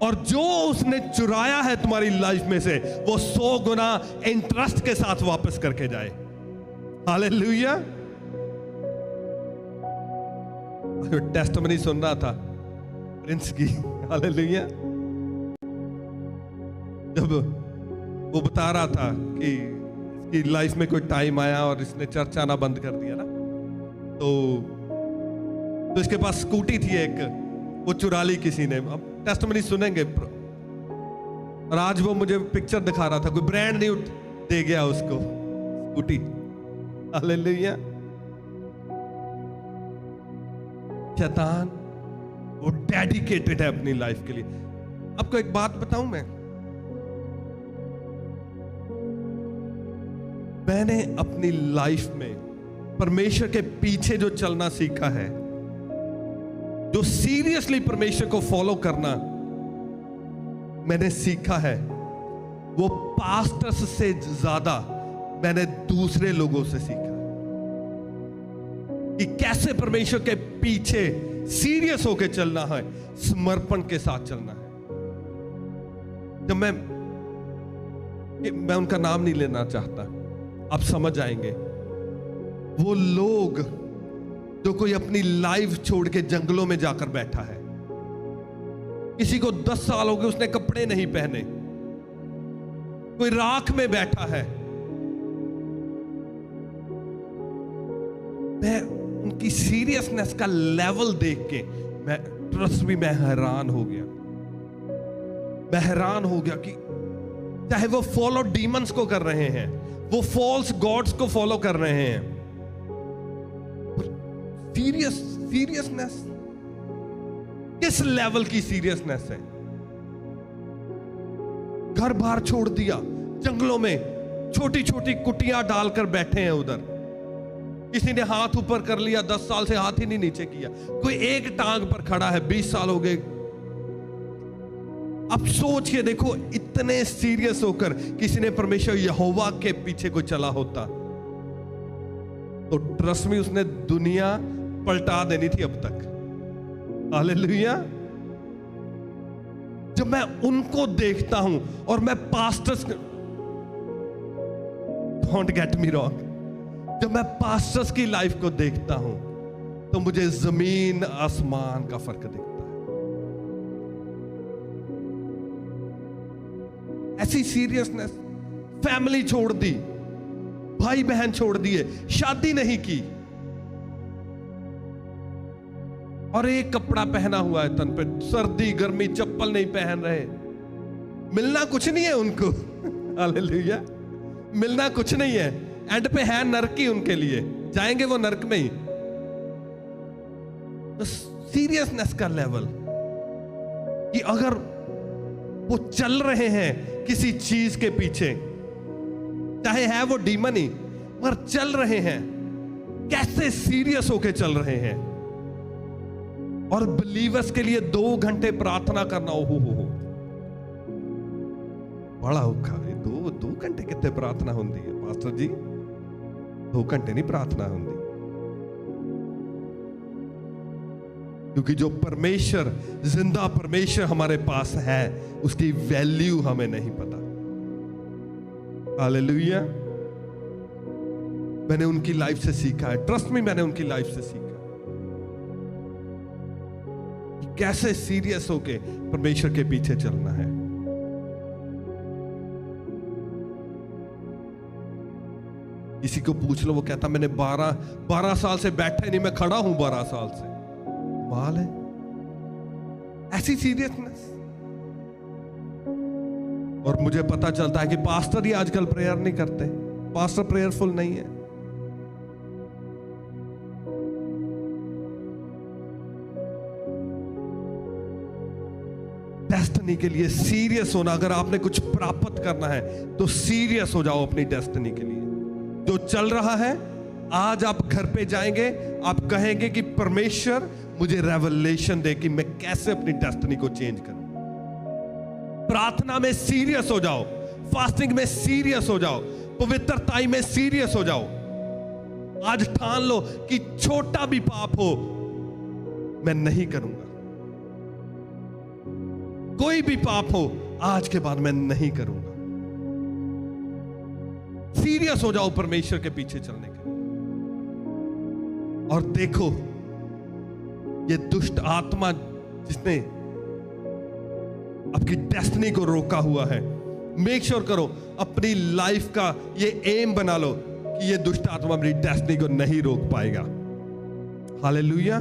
और जो उसने चुराया है तुम्हारी लाइफ में से, वो 100 गुना इंटरेस्ट के साथ वापस करके जाए। हालेलुया। टेस्टमनी सुन रहा था प्रिंस की, हालेलुया, जब वो बता रहा था कि इसकी लाइफ में कोई टाइम आया और इसने चर्च आना बंद कर दिया ना, तो इसके पास स्कूटी थी एक, वो चुरा ली किसी ने। अब टेस्टमनी सुनेंगे। और आज वो मुझे पिक्चर दिखा रहा था, कोई ब्रांड न्यू दे गया उसको स्कूटी। हालेलुया। शैतान वो डेडिकेटेड है अपनी लाइफ के लिए। आपको एक बात बताऊं, मैंने अपनी लाइफ में परमेश्वर के पीछे जो चलना सीखा है, जो सीरियसली परमेश्वर को फॉलो करना मैंने सीखा है, वो पास्टर्स से ज्यादा मैंने दूसरे लोगों से सीखा कि कैसे परमेश्वर के पीछे सीरियस होकर चलना है, समर्पण के साथ चलना है। जब मैं उनका नाम नहीं लेना चाहता, आप समझ आएंगे। वो लोग जो कोई अपनी लाइफ छोड़ के जंगलों में जाकर बैठा है, किसी को 10 साल हो गए उसने कपड़े नहीं पहने, कोई राख में बैठा है, मैं उनकी सीरियसनेस का लेवल देख के मैं हैरान हो गया। मैं हैरान हो गया कि चाहे वो फॉलो डीमंस को कर रहे हैं, वो फॉल्स गॉड्स को फॉलो कर रहे हैं, सीरियसनेस। किस लेवल की सीरियसनेस है। घर बार छोड़ दिया, जंगलों में छोटी छोटी कुटियां डालकर बैठे हैं उधर। किसी ने हाथ ऊपर कर लिया, 10 साल से हाथ ही नहीं नीचे किया। कोई एक टांग पर खड़ा है, 20 साल हो गए। अब सोच के देखो, इतने सीरियस होकर किसी ने परमेश्वर यहोवा के पीछे को चला होता तो ट्रस्ट में उसने दुनिया पलटा देनी थी अब तक। हालेलुया। जब मैं उनको देखता हूं और मैं pastors, don't get me wrong, जब मैं पास्टर्स की लाइफ को देखता हूं तो मुझे जमीन आसमान का फर्क दिखता है। ऐसी सीरियसनेस, फैमिली छोड़ दी, भाई बहन छोड़ दिए, शादी नहीं की और एक कपड़ा पहना हुआ है तन पे, सर्दी गर्मी चप्पल नहीं पहन रहे। मिलना कुछ नहीं है उनको। हालेलुया। मिलना कुछ नहीं है, एंड पे है नरक ही उनके लिए, जाएंगे वो नरक में ही। तो सीरियसनेस का लेवल कि अगर वो चल रहे हैं किसी चीज के पीछे, चाहे है वो डीमन ही, मगर चल रहे हैं, कैसे सीरियस होके चल रहे हैं। और बिलीवर्स के लिए 2 घंटे प्रार्थना करना, हो बड़ा औखा है। 2 घंटे कितने प्रार्थना होती है पास्टर जी? 2 घंटे नहीं प्रार्थना होती, क्योंकि जो परमेश्वर, जिंदा परमेश्वर हमारे पास है, उसकी वैल्यू हमें नहीं पता। हालेलुया। मैंने उनकी लाइफ से सीखा है, ट्रस्ट में मैंने उनकी लाइफ से सीखा कि कैसे सीरियस होके परमेश्वर के पीछे चलना है। किसी को पूछ लो, वो कहता मैंने 12 साल से बैठा ही नहीं, मैं खड़ा हूं 12 साल से। कमाल है, ऐसी सीरियसनेस। और मुझे पता चलता है कि पास्टर ही आजकल प्रेयर नहीं करते, पास्टर प्रेयरफुल नहीं है। डेस्टिनी के लिए सीरियस होना, अगर आपने कुछ प्राप्त करना है तो सीरियस हो जाओ अपनी डेस्टिनी के लिए। जो चल रहा है, आज आप घर पे जाएंगे, आप कहेंगे कि परमेश्वर मुझे रेवलेशन दे कि मैं कैसे अपनी डेस्टिनी को चेंज करूं। प्रार्थना में सीरियस हो जाओ, फास्टिंग में सीरियस हो जाओ, पवित्रताई में सीरियस हो जाओ। आज ठान लो कि छोटा भी पाप हो मैं नहीं करूंगा, कोई भी पाप हो आज के बाद मैं नहीं करूंगा। सीरियस हो जाओ परमेश्वर के पीछे चलने के लिए। और देखो, ये दुष्ट आत्मा जिसने आपकी डेस्टिनी को रोका हुआ है, मेक श्योर करो अपनी लाइफ का ये एम बना लो कि ये दुष्ट आत्मा अपनी डेस्टिनी को नहीं रोक पाएगा। हालेलुया।